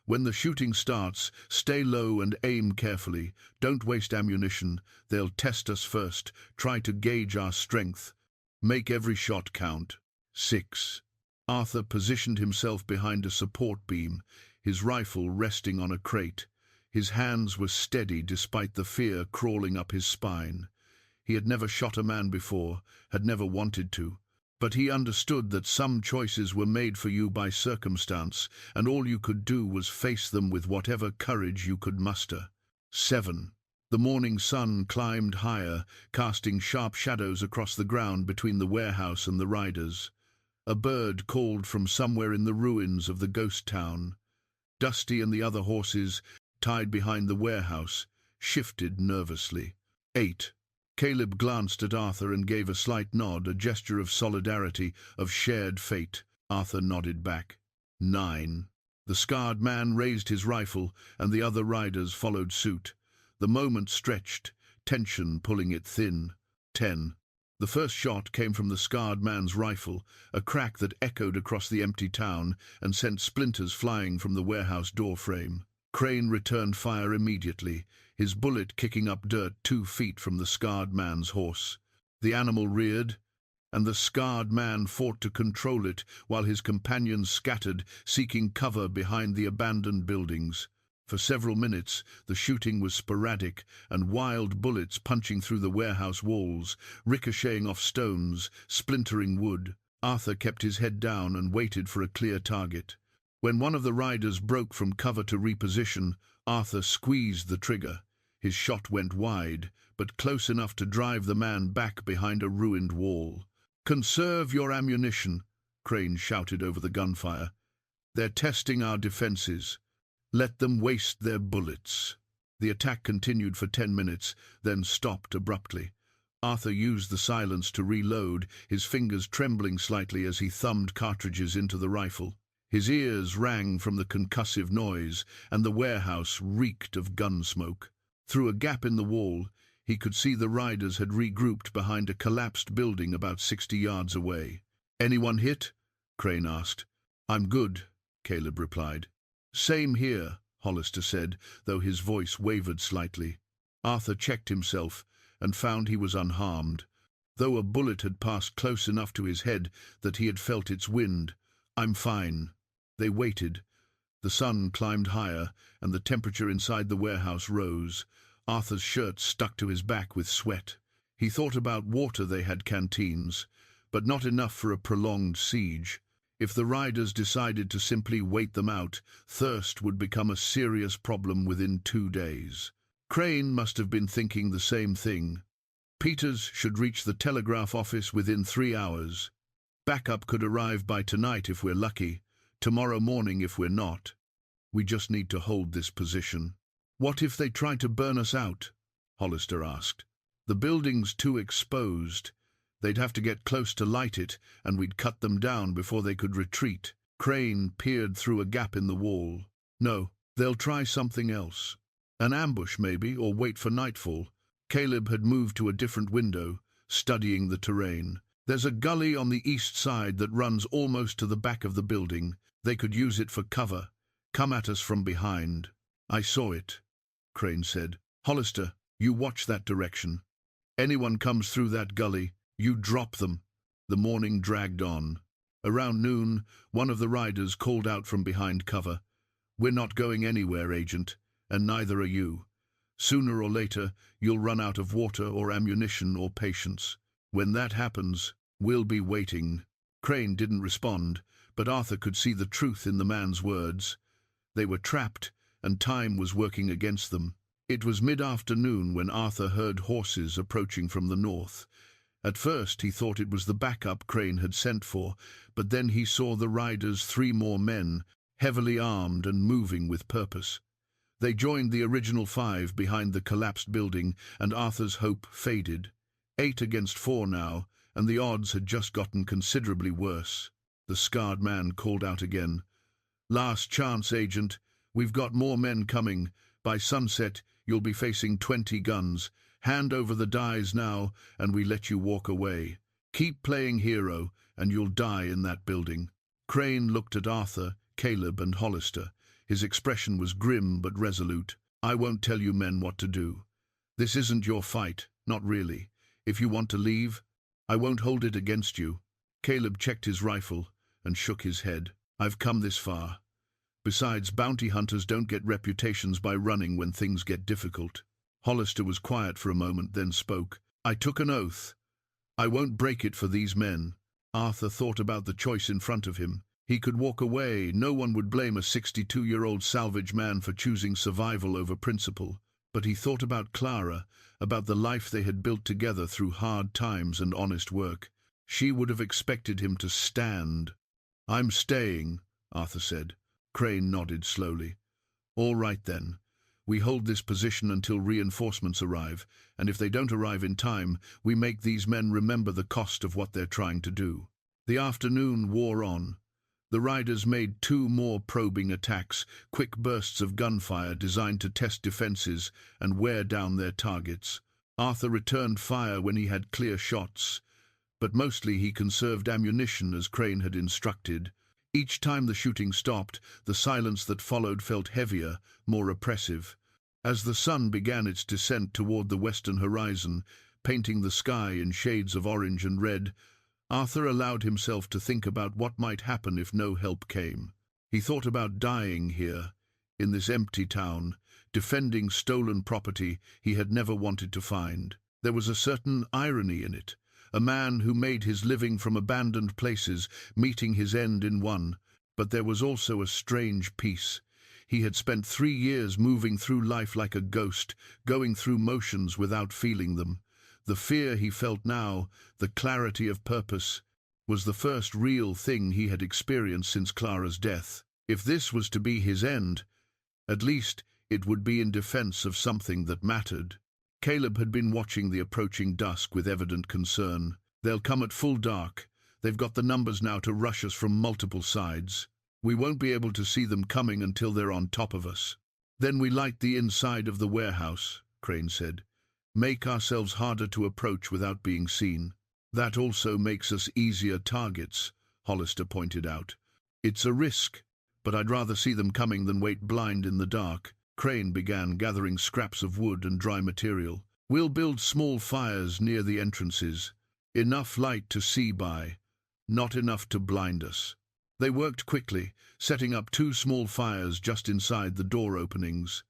When the shooting starts, stay low and aim carefully. Don't waste ammunition. They'll test us first. Try to gauge our strength. Make every shot count. 6. Arthur positioned himself behind a support beam, his rifle resting on a crate. His hands were steady despite the fear crawling up his spine. He had never shot a man before, had never wanted to. But he understood that some choices were made for you by circumstance, and all you could do was face them with whatever courage you could muster. 7. The morning sun climbed higher, casting sharp shadows across the ground between the warehouse and the riders. A bird called from somewhere in the ruins of the ghost town. Dusty and the other horses, tied behind the warehouse, shifted nervously. 8. Caleb glanced at Arthur and gave a slight nod, a gesture of solidarity, of shared fate. Arthur nodded back. 9. The scarred man raised his rifle, and the other riders followed suit. The moment stretched, tension pulling it thin. 10. The first shot came from the scarred man's rifle, a crack that echoed across the empty town and sent splinters flying from the warehouse door frame. Crane returned fire immediately, his bullet kicking up dirt 2 feet from the scarred man's horse. The animal reared, and the scarred man fought to control it while his companions scattered, seeking cover behind the abandoned buildings. For several minutes, the shooting was sporadic, and wild bullets punching through the warehouse walls, ricocheting off stones, splintering wood. Arthur kept his head down and waited for a clear target. When one of the riders broke from cover to reposition, Arthur squeezed the trigger. His shot went wide, but close enough to drive the man back behind a ruined wall. "Conserve your ammunition," Crane shouted over the gunfire. "They're testing our defenses. Let them waste their bullets." The attack continued for 10 minutes, then stopped abruptly. Arthur used the silence to reload, his fingers trembling slightly as he thumbed cartridges into the rifle. His ears rang from the concussive noise, and the warehouse reeked of gun smoke. Through a gap in the wall, he could see the riders had regrouped behind a collapsed building about 60 yards away. "Anyone hit?" Crane asked. "I'm good," Caleb replied. "Same here," Hollister said, though his voice wavered slightly. Arthur checked himself and found he was unharmed, though a bullet had passed close enough to his head that he had felt its wind. "I'm fine." They waited. The sun climbed higher, and the temperature inside the warehouse rose. Arthur's shirt stuck to his back with sweat. He thought about water. They had canteens, but not enough for a prolonged siege. If the riders decided to simply wait them out, thirst would become a serious problem within 2 days. Crane must have been thinking the same thing. Peters should reach the telegraph office within 3 hours. Backup could arrive by tonight if we're lucky, tomorrow morning if we're not. We just need to hold this position. "What if they try to burn us out?" Hollister asked. "The building's too exposed. They'd have to get close to light it, and we'd cut them down before they could retreat." Crane peered through a gap in the wall. "No, they'll try something else. An ambush maybe, or wait for nightfall." Caleb had moved to a different window, studying the terrain. "There's a gully on the east side that runs almost to the back of the building. They could use it for cover. Come at us from behind." "I saw it," Crane said. "Hollister, you watch that direction. Anyone comes through that gully, you drop them." The morning dragged on. Around noon, one of the riders called out from behind cover. "We're not going anywhere, Agent, and neither are you. Sooner or later, you'll run out of water or ammunition or patience. When that happens, we'll be waiting." Crane didn't respond, but Arthur could see the truth in the man's words. They were trapped, and time was working against them. It was mid-afternoon when Arthur heard horses approaching from the north. At first he thought it was the backup Crane had sent for, but then he saw the riders 3 more men, heavily armed and moving with purpose. They joined the original 5 behind the collapsed building, and Arthur's hope faded. 8 against 4 now, and the odds had just gotten considerably worse. The scarred man called out again. "Last chance, Agent. We've got more men coming. By sunset, you'll be facing 20 guns. Hand over the dies now, and we let you walk away. Keep playing hero, and you'll die in that building." Crane looked at Arthur, Caleb, and Hollister. His expression was grim but resolute. "I won't tell you men what to do. This isn't your fight, not really. If you want to leave, I won't hold it against you." Caleb checked his rifle and shook his head. "I've come this far. Besides, bounty hunters don't get reputations by running when things get difficult." Hollister was quiet for a moment, then spoke. "I took an oath. I won't break it for these men." Arthur thought about the choice in front of him. He could walk away. No one would blame a 62-year-old salvage man for choosing survival over principle. But he thought about Clara, about the life they had built together through hard times and honest work. She would have expected him to stand. "I'm staying," Arthur said. Crane nodded slowly. "All right then. We hold this position until reinforcements arrive, and if they don't arrive in time, we make these men remember the cost of what they're trying to do." The afternoon wore on. The riders made 2 more probing attacks, quick bursts of gunfire designed to test defenses and wear down their targets. Arthur returned fire when he had clear shots, but mostly he conserved ammunition as Crane had instructed. Each time the shooting stopped, the silence that followed felt heavier, more oppressive. As the sun began its descent toward the western horizon, painting the sky in shades of orange and red, Arthur allowed himself to think about what might happen if no help came. He thought about dying here, in this empty town, defending stolen property he had never wanted to find. There was a certain irony in it. A man who made his living from abandoned places, meeting his end in one. But there was also a strange peace. He had spent 3 years moving through life like a ghost, going through motions without feeling them. The fear he felt now, the clarity of purpose, was the first real thing he had experienced since Clara's death. If this was to be his end, at least it would be in defense of something that mattered. Caleb had been watching the approaching dusk with evident concern. "They'll come at full dark. They've got the numbers now to rush us from multiple sides. We won't be able to see them coming until they're on top of us." "Then we light the inside of the warehouse," Crane said. "Make ourselves harder to approach without being seen." "That also makes us easier targets," Hollister pointed out. "It's a risk, but I'd rather see them coming than wait blind in the dark." Crane began gathering scraps of wood and dry material. "We'll build small fires near the entrances. Enough light to see by, not enough to blind us." They worked quickly, setting up 2 small fires just inside the door openings.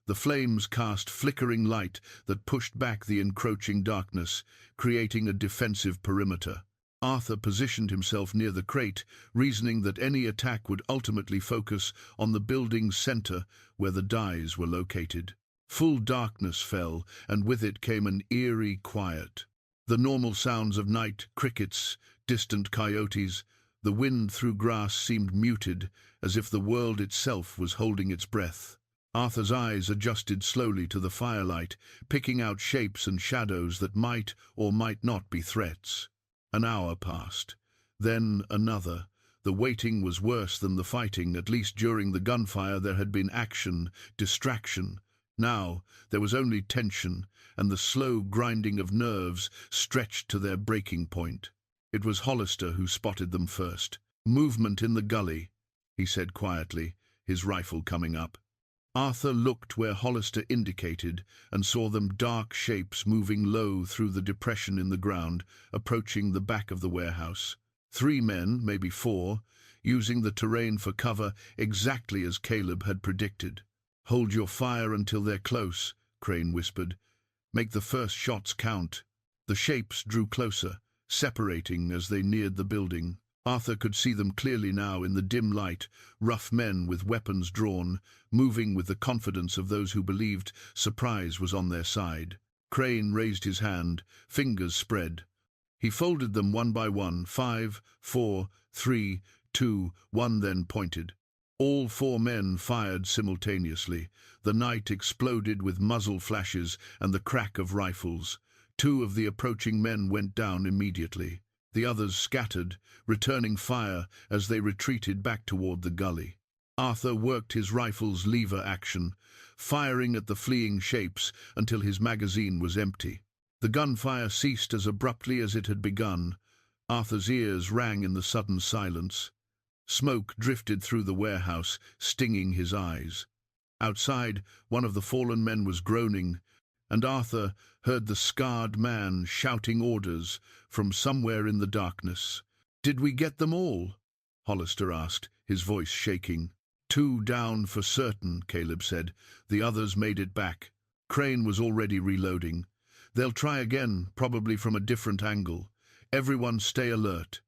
The flames cast flickering light that pushed back the encroaching darkness, creating a defensive perimeter. Arthur positioned himself near the crate, reasoning that any attack would ultimately focus on the building's center where the dies were located. Full darkness fell, and with it came an eerie quiet. The normal sounds of night, crickets, distant coyotes, the wind through grass seemed muted, as if the world itself was holding its breath. Arthur's eyes adjusted slowly to the firelight, picking out shapes and shadows that might or might not be threats. An hour passed. Then another. The waiting was worse than the fighting. At least during the gunfire there had been action, distraction. Now there was only tension, and the slow grinding of nerves stretched to their breaking point. It was Hollister who spotted them first. "Movement in the gully," he said quietly, his rifle coming up. Arthur looked where Hollister indicated and saw them dark shapes moving low through the depression in the ground, approaching the back of the warehouse. 3 men, maybe 4, using the terrain for cover exactly as Caleb had predicted. "Hold your fire until they're close," Crane whispered. "Make the first shots count." The shapes drew closer, separating as they neared the building. Arthur could see them clearly now in the dim light, rough men with weapons drawn, moving with the confidence of those who believed surprise was on their side. Crane raised his hand, fingers spread. He folded them one by one, 5, 4, 3, 2, 1, then pointed. All 4 men fired simultaneously. The night exploded with muzzle flashes and the crack of rifles. 2 of the approaching men went down immediately. The others scattered, returning fire as they retreated back toward the gully. Arthur worked his rifle's lever action, firing at the fleeing shapes until his magazine was empty. The gunfire ceased as abruptly as it had begun. Arthur's ears rang in the sudden silence. Smoke drifted through the warehouse, stinging his eyes. Outside, one of the fallen men was groaning, and Arthur heard the scarred man shouting orders from somewhere in the darkness. "Did we get them all?" Hollister asked, his voice shaking. 2 down for certain, Caleb said. The others made it back. Crane was already reloading. "They'll try again, probably from a different angle. Everyone stay alert.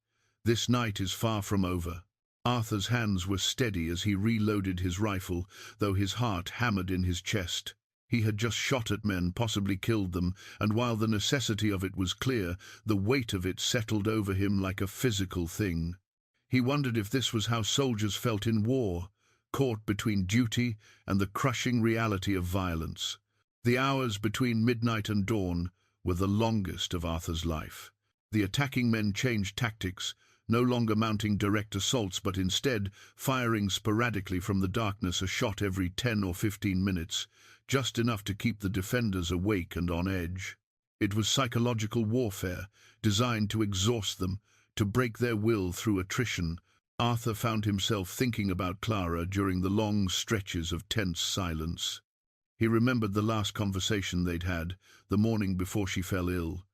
This night is far from over." Arthur's hands were steady as he reloaded his rifle, though his heart hammered in his chest. He had just shot at men, possibly killed them, and while the necessity of it was clear, the weight of it settled over him like a physical thing. He wondered if this was how soldiers felt in war, caught between duty and the crushing reality of violence. The hours between midnight and dawn were the longest of Arthur's life. The attacking men changed tactics, no longer mounting direct assaults but instead firing sporadically from the darkness, a shot every 10 or 15 minutes, just enough to keep the defenders awake and on edge. It was psychological warfare, designed to exhaust them, to break their will through attrition. Arthur found himself thinking about Clara during the long stretches of tense silence. He remembered the last conversation they'd had, the morning before she fell ill.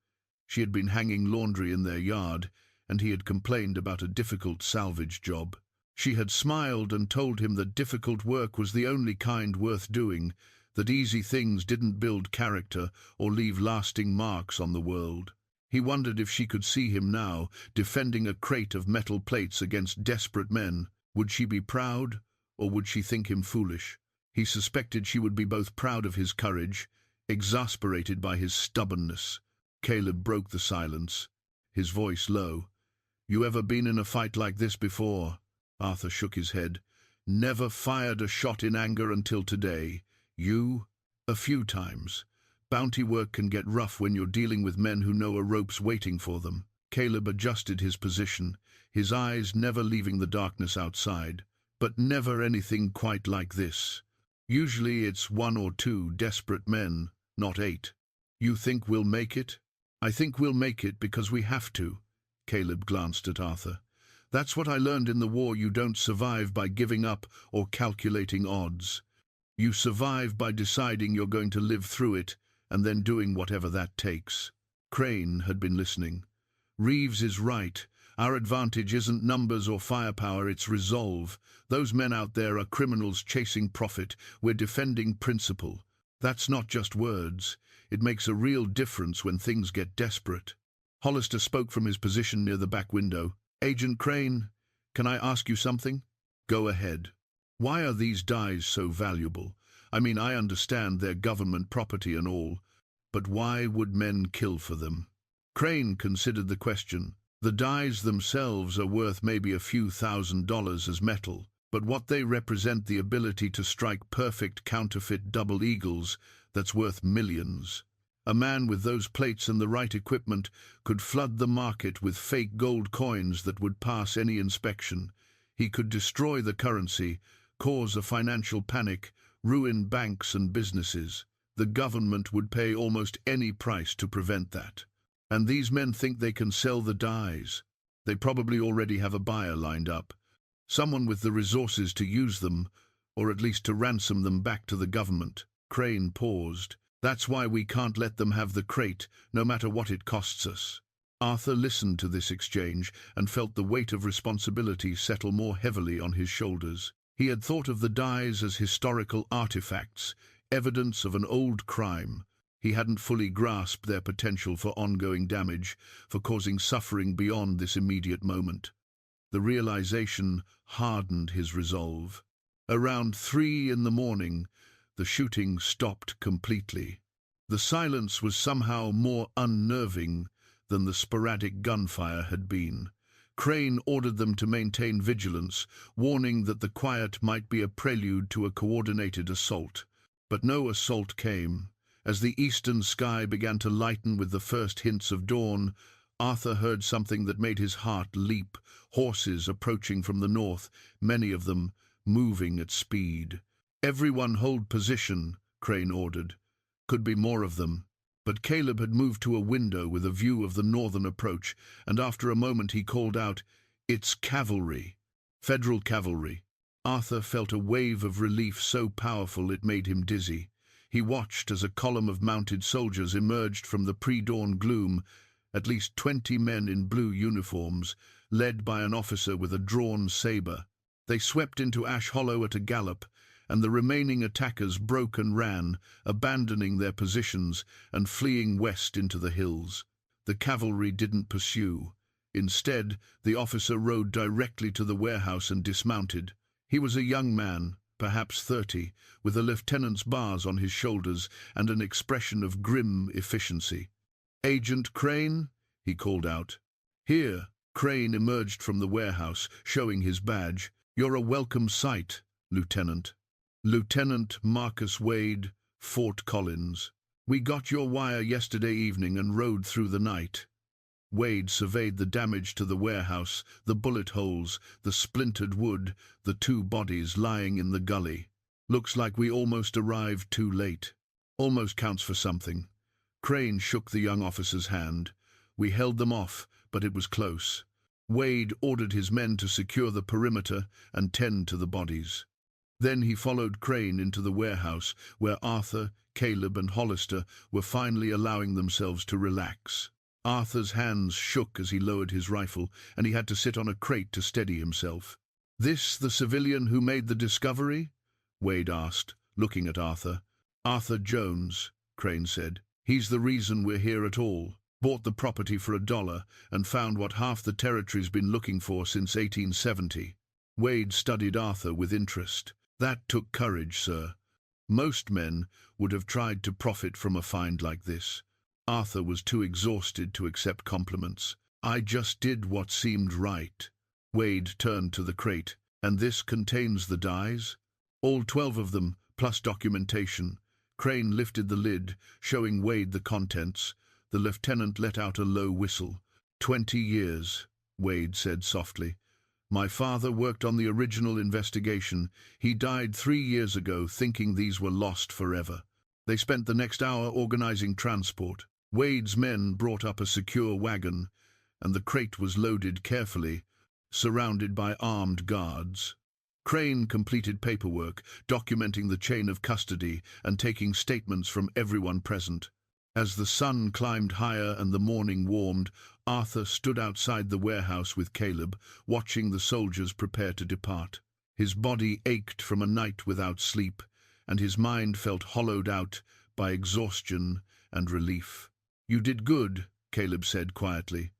She had been hanging laundry in their yard, and he had complained about a difficult salvage job. She had smiled and told him that difficult work was the only kind worth doing, that easy things didn't build character or leave lasting marks on the world. He wondered if she could see him now, defending a crate of metal plates against desperate men. Would she be proud, or would she think him foolish? He suspected she would be both proud of his courage, exasperated by his stubbornness. Caleb broke the silence, his voice low. "You ever been in a fight like this before?" Arthur shook his head. "Never fired a shot in anger until today. You?" "A few times. Bounty work can get rough when you're dealing with men who know a rope's waiting for them." Caleb adjusted his position, his eyes never leaving the darkness outside. "But never anything quite like this. Usually it's 1 or 2 desperate men, not 8. You think we'll make it?" "I think we'll make it because we have to." Caleb glanced at Arthur. "That's what I learned in the war. You don't survive by giving up or calculating odds. You survive by deciding you're going to live through it and then doing whatever that takes." Crane had been listening. "Reeves is right. Our advantage isn't numbers or firepower, it's resolve. Those men out there are criminals chasing profit. We're defending principle. That's not just words. It makes a real difference when things get desperate." Hollister spoke from his position near the back window. "Agent Crane, can I ask you something?" "Go ahead." "Why are these dyes so valuable? I mean, I understand they're government property and all, but why would men kill for them?" Crane considered the question. "The dyes themselves are worth maybe a few $1,000s as metal, but what they represent, the ability to strike perfect counterfeit double eagles, that's worth millions. A man with those plates and the right equipment could flood the market with fake gold coins that would pass any inspection. He could destroy the currency, cause a financial panic, ruin banks and businesses. The government would pay almost any price to prevent that. And these men think they can sell the dyes. They probably already have a buyer lined up. Someone with the resources to use them, or at least to ransom them back to the government." Crane paused. "That's why we can't let them have the crate, no matter what it costs us." Arthur listened to this exchange and felt the weight of responsibility settle more heavily on his shoulders. He had thought of the dyes as historical artifacts, evidence of an old crime. He hadn't fully grasped their potential for ongoing damage, for causing suffering beyond this immediate moment. The realization hardened his resolve. Around 3 in the morning, the shooting stopped completely. The silence was somehow more unnerving than the sporadic gunfire had been. Crane ordered them to maintain vigilance, warning that the quiet might be a prelude to a coordinated assault. But no assault came. As the eastern sky began to lighten with the first hints of dawn, Arthur heard something that made his heart leap. Horses approaching from the north, many of them moving at speed. "Everyone hold position," Crane ordered. Could be more of them. But Caleb had moved to a window with a view of the northern approach, and after a moment he called out, "It's cavalry. Federal cavalry." Arthur felt a wave of relief so powerful it made him dizzy. He watched as a column of mounted soldiers emerged from the pre-dawn gloom, at least 20 men in blue uniforms, led by an officer with a drawn saber. They swept into Ash Hollow at a gallop, and the remaining attackers broke and ran, abandoning their positions and fleeing west into the hills. The cavalry didn't pursue. Instead, the officer rode directly to the warehouse and dismounted. He was a young man, perhaps 30, with a lieutenant's bars on his shoulders and an expression of grim efficiency. "Agent Crane?" he called out. "Here." Crane emerged from the warehouse, showing his badge. "You're a welcome sight, Lieutenant." "Lieutenant Marcus Wade, Fort Collins. We got your wire yesterday evening and rode through the night." Wade surveyed the damage to the warehouse, the bullet holes, the splintered wood, the 2 bodies lying in the gully. "Looks like we almost arrived too late." "Almost counts for something." Crane shook the young officer's hand. "We held them off, but it was close." Wade ordered his men to secure the perimeter and tend to the bodies. Then he followed Crane into the warehouse, where Arthur, Caleb, and Hollister were finally allowing themselves to relax. Arthur's hands shook as he lowered his rifle, and he had to sit on a crate to steady himself. "This the civilian who made the discovery?" Wade asked, looking at Arthur. "Arthur Jones," Crane said. "He's the reason we're here at all. Bought the property for $1 and found what half the territory's been looking for since 1870. Wade studied Arthur with interest. "That took courage, sir. Most men would have tried to profit from a find like this." Arthur was too exhausted to accept compliments. "I just did what seemed right." Wade turned to the crate. "And this contains the dies?" "All 12 of them, plus documentation." Crane lifted the lid, showing Wade the contents. The lieutenant let out a low whistle. 20 years, Wade said softly. "My father worked on the original investigation. He died 3 years ago, thinking these were lost forever. They spent the next hour organizing transport. Wade's men brought up a secure wagon, and the crate was loaded carefully, surrounded by armed guards. Crane completed paperwork, documenting the chain of custody and taking statements from everyone present. As the sun climbed higher and the morning warmed, Arthur stood outside the warehouse with Caleb, watching the soldiers prepare to depart. His body ached from a night without sleep, and his mind felt hollowed out by exhaustion and relief. "You did good," Caleb said quietly.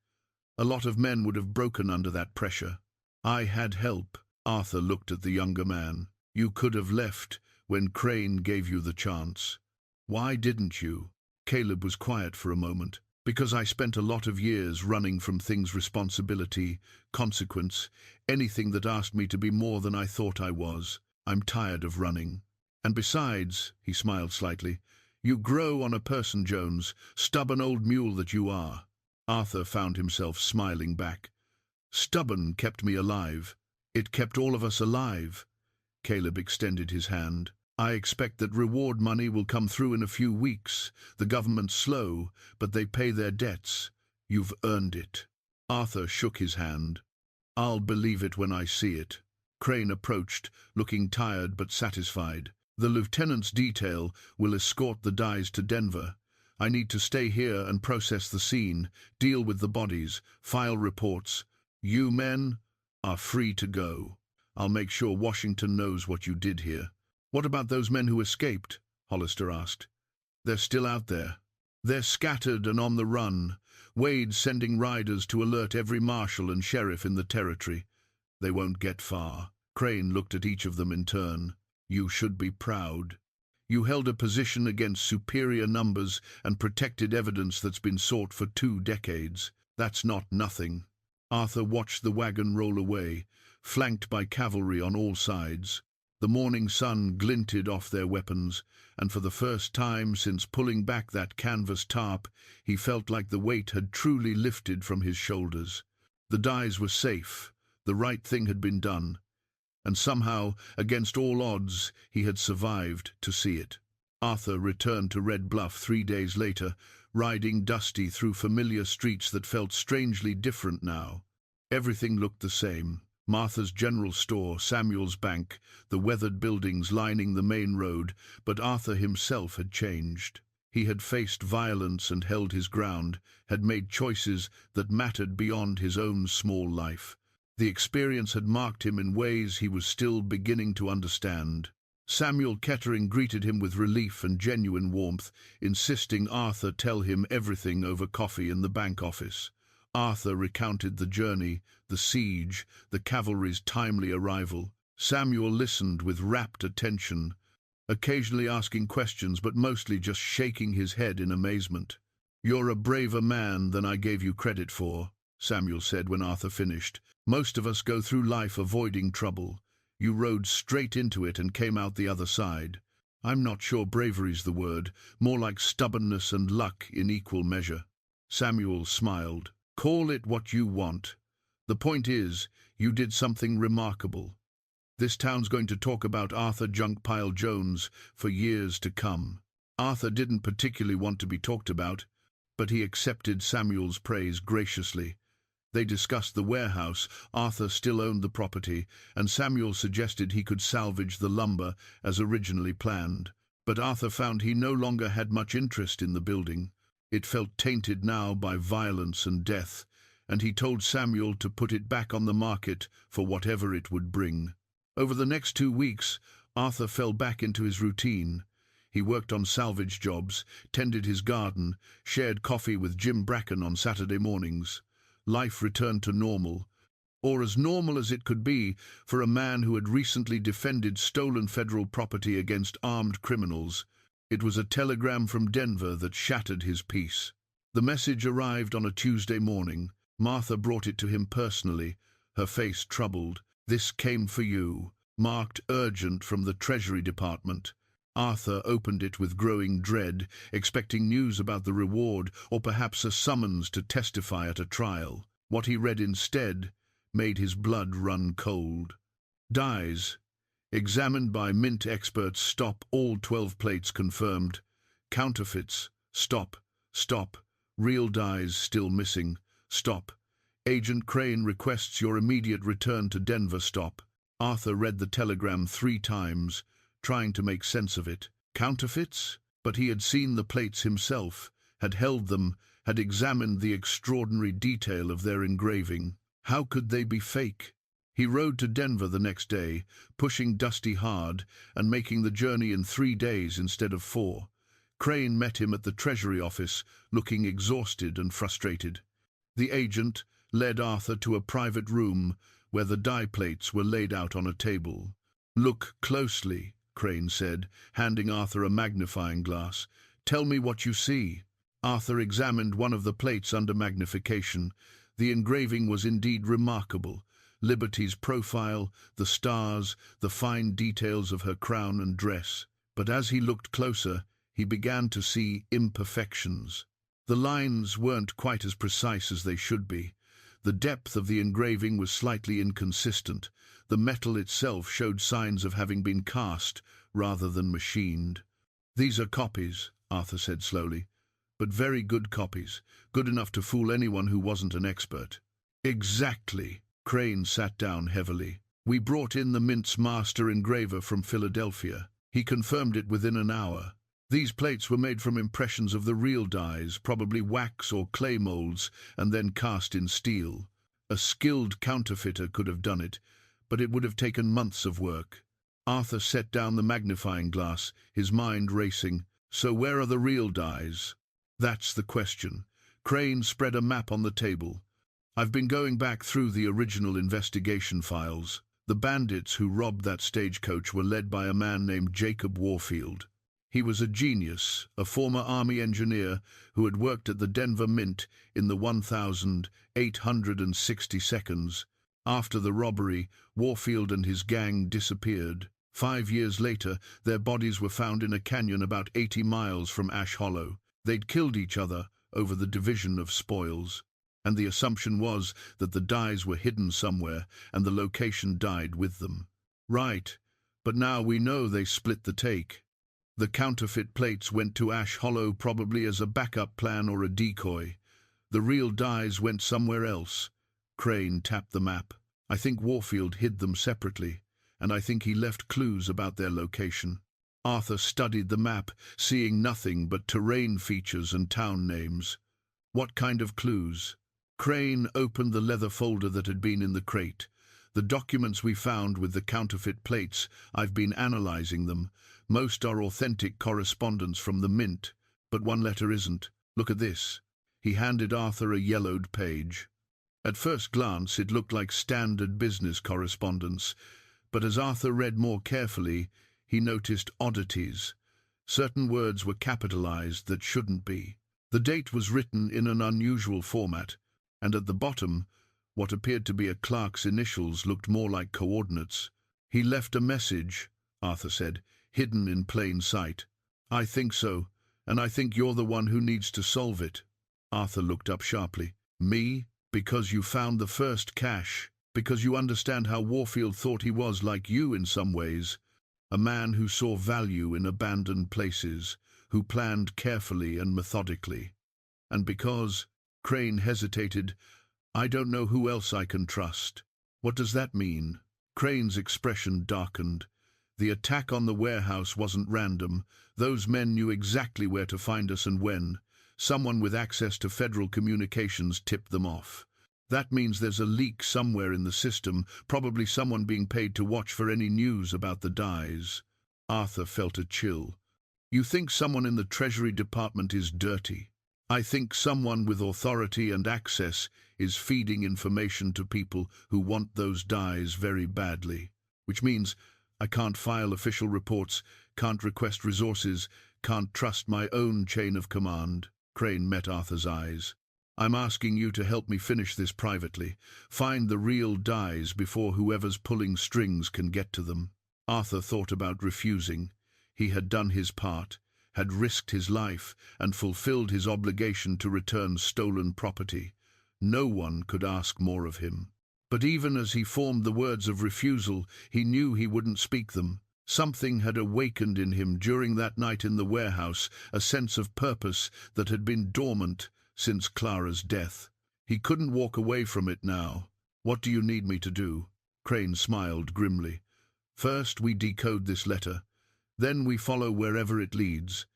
"A lot of men would have broken under that pressure." "I had help." Arthur looked at the younger man. "You could have left when Crane gave you the chance. Why didn't you?" Caleb was quiet for a moment. "Because I spent a lot of years running from things: responsibility, consequence, anything that asked me to be more than I thought I was. I'm tired of running. And besides," he smiled slightly, "you grow on a person, Jones, stubborn old mule that you are." Arthur found himself smiling back. "Stubborn kept me alive. It kept all of us alive." Caleb extended his hand. "I expect that reward money will come through in a few weeks. The government's slow, but they pay their debts. You've earned it." Arthur shook his hand. "I'll believe it when I see it." Crane approached, looking tired but satisfied. "The lieutenant's detail will escort the dies to Denver. I need to stay here and process the scene, deal with the bodies, file reports. You men are free to go. I'll make sure Washington knows what you did here." "What about those men who escaped?" Hollister asked. "They're still out there. They're scattered and on the run. Wade's sending riders to alert every marshal and sheriff in the territory. They won't get far. Crane looked at each of them in turn. You should be proud. You held a position against superior numbers and protected evidence that's been sought for 2 decades. That's not nothing. Arthur watched the wagon roll away, flanked by cavalry on all sides. The morning sun glinted off their weapons, and for the first time since pulling back that canvas tarp, he felt like the weight had truly lifted from his shoulders. The dyes were safe, the right thing had been done, and somehow, against all odds, he had survived to see it. Arthur returned to Red Bluff 3 days later, riding dusty through familiar streets that felt strangely different now. Everything looked the same. Martha's General Store, Samuel's Bank, the weathered buildings lining the main road, but Arthur himself had changed. He had faced violence and held his ground, had made choices that mattered beyond his own small life. The experience had marked him in ways he was still beginning to understand. Samuel Kettering greeted him with relief and genuine warmth, insisting Arthur tell him everything over coffee in the bank office. Arthur recounted the journey, the siege, the cavalry's timely arrival. Samuel listened with rapt attention, occasionally asking questions but mostly just shaking his head in amazement. "You're a braver man than I gave you credit for," Samuel said when Arthur finished. "Most of us go through life avoiding trouble. You rode straight into it and came out the other side. I'm not sure bravery's the word, more like stubbornness and luck in equal measure." Samuel smiled. "Call it what you want. The point is, you did something remarkable. This town's going to talk about Arthur Junkpile Jones for years to come." Arthur didn't particularly want to be talked about, but he accepted Samuel's praise graciously. They discussed the warehouse. Arthur still owned the property, and Samuel suggested he could salvage the lumber as originally planned. But Arthur found he no longer had much interest in the building. It felt tainted now by violence and death, and he told Samuel to put it back on the market for whatever it would bring. Over the next 2 weeks, Arthur fell back into his routine. He worked on salvage jobs, tended his garden, shared coffee with Jim Bracken on Saturday mornings. Life returned to normal, or as normal as it could be for a man who had recently defended stolen federal property against armed criminals. It was a telegram from Denver that shattered his peace. The message arrived on a Tuesday morning. Martha brought it to him personally, her face troubled. "This came for you," marked urgent from the Treasury Department. Arthur opened it with growing dread, expecting news about the reward or perhaps a summons to testify at a trial. What he read instead made his blood run cold. "Dyes. Examined by mint experts. Stop. All 12 plates confirmed. Counterfeits. Stop. Stop. Real dyes still missing. Stop. Agent Crane requests your immediate return to Denver. Stop." Arthur read the telegram 3 times, trying to make sense of it. Counterfeits? But he had seen the plates himself, had held them, had examined the extraordinary detail of their engraving. How could they be fake? He rode to Denver the next day, pushing Dusty hard and making the journey in 3 days instead of 4. Crane met him at the Treasury office, looking exhausted and frustrated. The agent led Arthur to a private room where the dye plates were laid out on a table. "Look closely," Crane said, handing Arthur a magnifying glass. "Tell me what you see." Arthur examined one of the plates under magnification. The engraving was indeed remarkable. Liberty's profile, the stars, the fine details of her crown and dress. But as he looked closer, he began to see imperfections. The lines weren't quite as precise as they should be. The depth of the engraving was slightly inconsistent. The metal itself showed signs of having been cast rather than machined. "These are copies," Arthur said slowly, "but very good copies, good enough to fool anyone who wasn't an expert." "Exactly." Crane sat down heavily. "We brought in the mint's master engraver from Philadelphia. He confirmed it within an hour. These plates were made from impressions of the real dyes, probably wax or clay molds, and then cast in steel. A skilled counterfeiter could have done it, but it would have taken months of work." Arthur set down the magnifying glass, his mind racing. "So where are the real dyes?" "That's the question." Crane spread a map on the table. I've been going back through the original investigation files. The bandits who robbed that stagecoach were led by a man named Jacob Warfield. He was a genius, a former Army engineer who had worked at the Denver Mint in the 1860 seconds. After the robbery, Warfield and his gang disappeared. 5 years later, their bodies were found in a canyon about 80 miles from Ash Hollow. They'd killed each other over the division of spoils, and the assumption was that the dies were hidden somewhere and the location died with them. Right, but now we know they split the take. The counterfeit plates went to Ash Hollow probably as a backup plan or a decoy. The real dies went somewhere else. Crane tapped the map. I think Warfield hid them separately, and I think he left clues about their location. Arthur studied the map, seeing nothing but terrain features and town names. What kind of clues? Crane opened the leather folder that had been in the crate. The documents we found with the counterfeit plates, I've been analyzing them. Most are authentic correspondence from the Mint, but one letter isn't. Look at this. He handed Arthur a yellowed page. At first glance, it looked like standard business correspondence, but as Arthur read more carefully, he noticed oddities. Certain words were capitalized that shouldn't be. The date was written in an unusual format, and at the bottom, what appeared to be a clerk's initials looked more like coordinates. He left a message, Arthur said, hidden in plain sight. I think so, and I think you're the one who needs to solve it. Arthur looked up sharply. Me? Because you found the first cache? Because you understand how Warfield thought he was like you in some ways? A man who saw value in abandoned places, who planned carefully and methodically. And because, Crane hesitated, I don't know who else I can trust. What does that mean? Crane's expression darkened. The attack on the warehouse wasn't random. Those men knew exactly where to find us and when. Someone with access to federal communications tipped them off. That means there's a leak somewhere in the system, probably someone being paid to watch for any news about the dies. Arthur felt a chill. You think someone in the Treasury Department is dirty? I think someone with authority and access is feeding information to people who want those dies very badly. Which means I can't file official reports, can't request resources, can't trust my own chain of command. Crane met Arthur's eyes. I'm asking you to help me finish this privately. Find the real dies before whoever's pulling strings can get to them. Arthur thought about refusing. He had done his part, had risked his life, and fulfilled his obligation to return stolen property. No one could ask more of him. But even as he formed the words of refusal, he knew he wouldn't speak them. Something had awakened in him during that night in the warehouse, a sense of purpose that had been dormant since Clara's death. He couldn't walk away from it now. What do you need me to do? Crane smiled grimly. First, we decode this letter. Then we follow wherever it leads.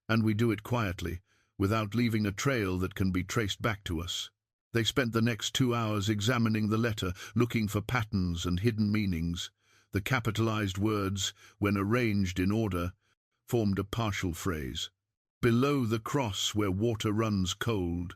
And we do it quietly, without leaving a trail that can be traced back to us. They spent the next 2 hours examining the letter, looking for patterns and hidden meanings. The capitalized words, when arranged in order, formed a partial phrase. Below the cross where water runs cold,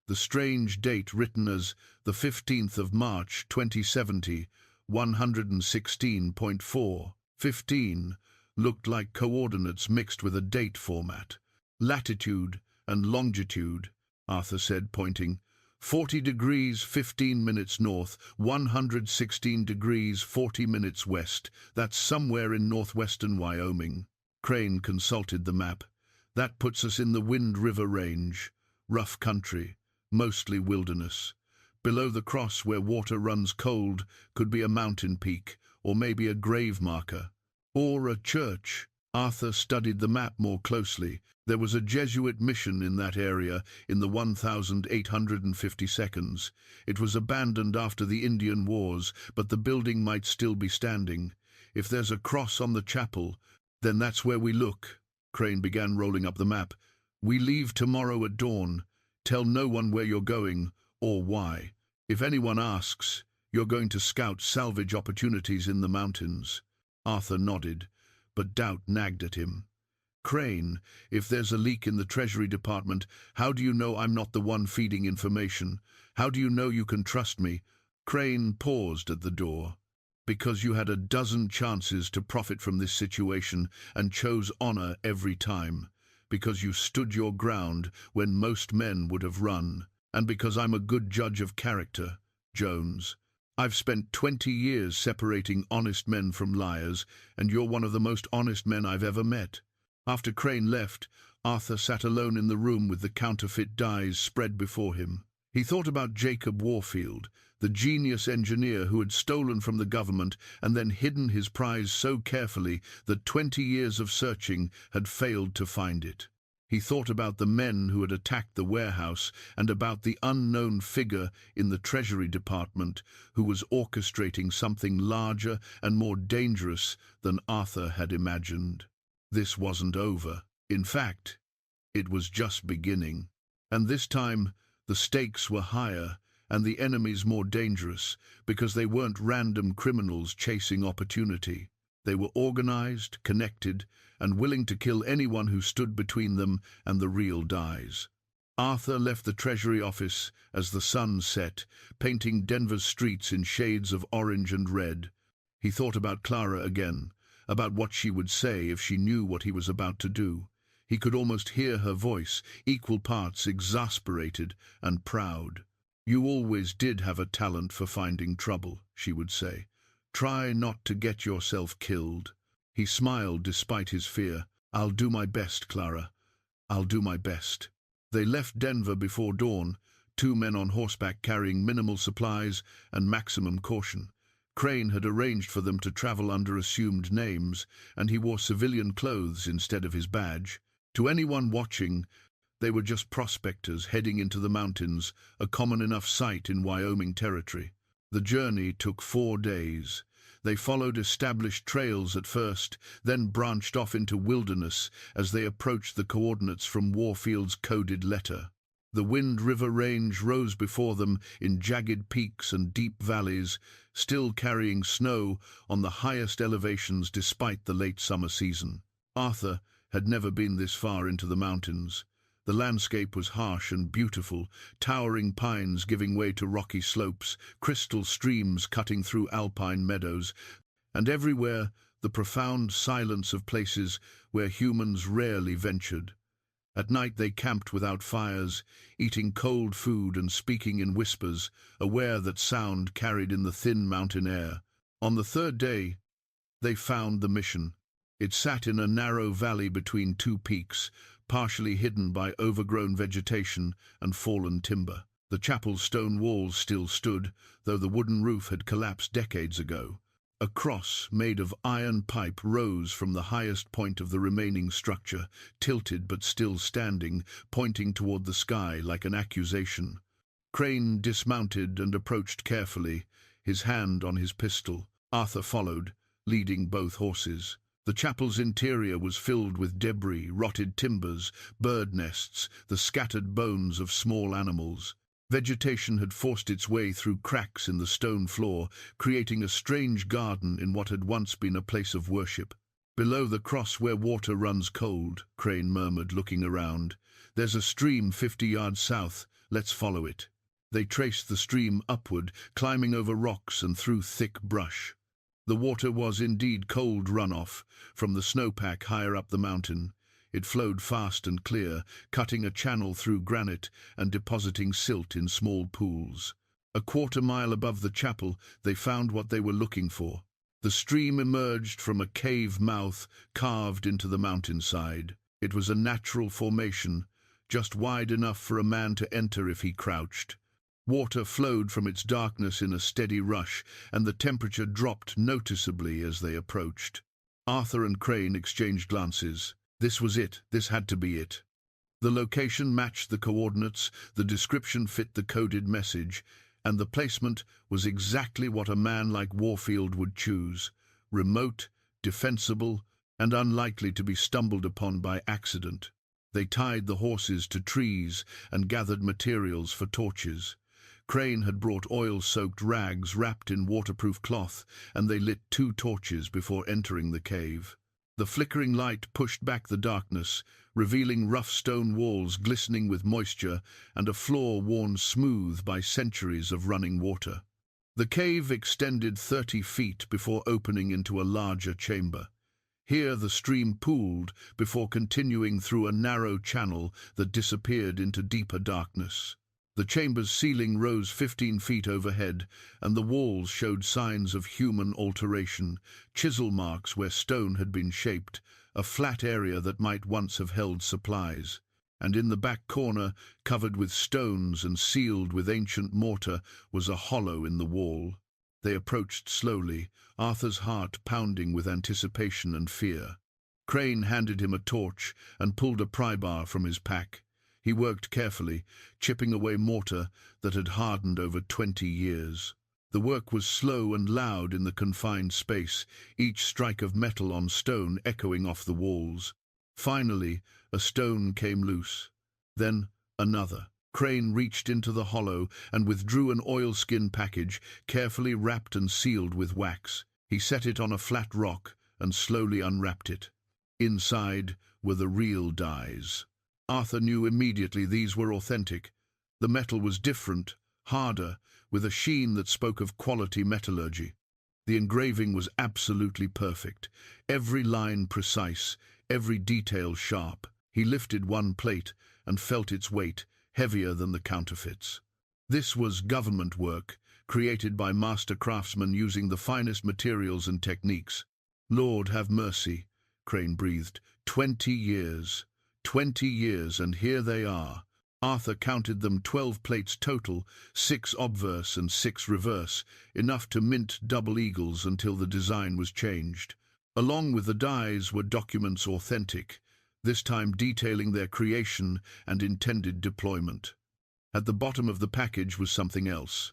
the strange date written as the 15th of March 2070, 116.4, 15, looked like coordinates mixed with a date format. Latitude and longitude, Arthur said, pointing. 40 degrees 15 minutes north, 116 degrees 40 minutes west. That's somewhere in northwestern Wyoming. Crane consulted the map. That puts us in the Wind River Range. Rough country, mostly wilderness. Below the cross where water runs cold could be a mountain peak, or maybe a grave marker. Or a church. Arthur studied the map more closely. There was a Jesuit mission in that area in the 1850 seconds. It was abandoned after the Indian Wars, but the building might still be standing. If there's a cross on the chapel, then that's where we look. Crane began rolling up the map. We leave tomorrow at dawn. Tell no one where you're going or why. If anyone asks, you're going to scout salvage opportunities in the mountains. Arthur nodded, but doubt nagged at him. Crane, if there's a leak in the Treasury Department, how do you know I'm not the one feeding information? How do you know you can trust me? Crane paused at the door. Because you had a dozen chances to profit from this situation and chose honor every time. Because you stood your ground when most men would have run. And because I'm a good judge of character, Jones. I've spent 20 years separating honest men from liars, and you're one of the most honest men I've ever met. After Crane left, Arthur sat alone in the room with the counterfeit dies spread before him. He thought about Jacob Warfield, the genius engineer who had stolen from the government and then hidden his prize so carefully that 20 years of searching had failed to find it. He thought about the men who had attacked the warehouse and about the unknown figure in the Treasury Department who was orchestrating something larger and more dangerous than Arthur had imagined. This wasn't over. In fact, it was just beginning. And this time, the stakes were higher and the enemies more dangerous because they weren't random criminals chasing opportunity. They were organized, connected, and willing to kill anyone who stood between them and the real dies. Arthur left the Treasury office as the sun set, painting Denver's streets in shades of orange and red. He thought about Clara again, about what she would say if she knew what he was about to do. He could almost hear her voice, equal parts exasperated and proud. "You always did have a talent for finding trouble," she would say. "Try not to get yourself killed." He smiled despite his fear. "I'll do my best, Clara. I'll do my best." They left Denver before dawn, 2 men on horseback carrying minimal supplies and maximum caution. Crane had arranged for them to travel under assumed names, and he wore civilian clothes instead of his badge. To anyone watching, they were just prospectors heading into the mountains, a common enough sight in Wyoming territory. The journey took 4 days. They followed established trails at first, then branched off into wilderness as they approached the coordinates from Warfield's coded letter. The Wind River Range rose before them in jagged peaks and deep valleys, still carrying snow on the highest elevations despite the late summer season. Arthur had never been this far into the mountains. The landscape was harsh and beautiful, towering pines giving way to rocky slopes, crystal streams cutting through alpine meadows, and everywhere the profound silence of places where humans rarely ventured. At night they camped without fires, eating cold food and speaking in whispers, aware that sound carried in the thin mountain air. On the 3rd day, they found the mission. It sat in a narrow valley between 2 peaks, partially hidden by overgrown vegetation and fallen timber. The chapel's stone walls still stood, though the wooden roof had collapsed decades ago. A cross made of iron pipe rose from the highest point of the remaining structure, tilted but still standing, pointing toward the sky like an accusation. Crane dismounted and approached carefully, his hand on his pistol. Arthur followed, leading both horses. The chapel's interior was filled with debris, rotted timbers, bird nests, the scattered bones of small animals. Vegetation had forced its way through cracks in the stone floor, creating a strange garden in what had once been a place of worship. "Below the cross where water runs cold," Crane murmured, looking around. "There's a stream 50 yards south. Let's follow it." They traced the stream upward, climbing over rocks and through thick brush. The water was indeed cold runoff from the snowpack higher up the mountain. It flowed fast and clear, cutting a channel through granite and depositing silt in small pools. A quarter-mile above the chapel, they found what they were looking for. The stream emerged from a cave mouth carved into the mountainside. It was a natural formation, just wide enough for a man to enter if he crouched. Water flowed from its darkness in a steady rush, and the temperature dropped noticeably as they approached. Arthur and Crane exchanged glances. This was it. This had to be it. The location matched the coordinates, the description fit the coded message, and the placement was exactly what a man like Warfield would choose: remote, defensible, and unlikely to be stumbled upon by accident. They tied the horses to trees and gathered materials for torches. Crane had brought oil-soaked rags wrapped in waterproof cloth, and they lit 2 torches before entering the cave. The flickering light pushed back the darkness, revealing rough stone walls glistening with moisture and a floor worn smooth by centuries of running water. The cave extended 30 feet before opening into a larger chamber. Here the stream pooled before continuing through a narrow channel that disappeared into deeper darkness. The chamber's ceiling rose 15 feet overhead, and the walls showed signs of human alteration, chisel marks where stone had been shaped, a flat area that might once have held supplies. And in the back corner, covered with stones and sealed with ancient mortar, was a hollow in the wall. They approached slowly, Arthur's heart pounding with anticipation and fear. Crane handed him a torch and pulled a pry bar from his pack. He worked carefully, chipping away mortar that had hardened over 20 years. The work was slow and loud in the confined space, each strike of metal on stone echoing off the walls. Finally, a stone came loose. Then another. Crane reached into the hollow and withdrew an oilskin package, carefully wrapped and sealed with wax. He set it on a flat rock and slowly unwrapped it. Inside were the real dies. Arthur knew immediately these were authentic. The metal was different, harder, with a sheen that spoke of quality metallurgy. The engraving was absolutely perfect, every line precise, every detail sharp. He lifted one plate and felt its weight, heavier than the counterfeits. This was government work, created by master craftsmen using the finest materials and techniques. "Lord have mercy," Crane breathed. 20 years. 20 years, and here they are. Arthur counted them 12 plates total, 6 obverse and 6 reverse, enough to mint double eagles until the design was changed. Along with the dies were documents authentic, this time detailing their creation and intended deployment. At the bottom of the package was something else.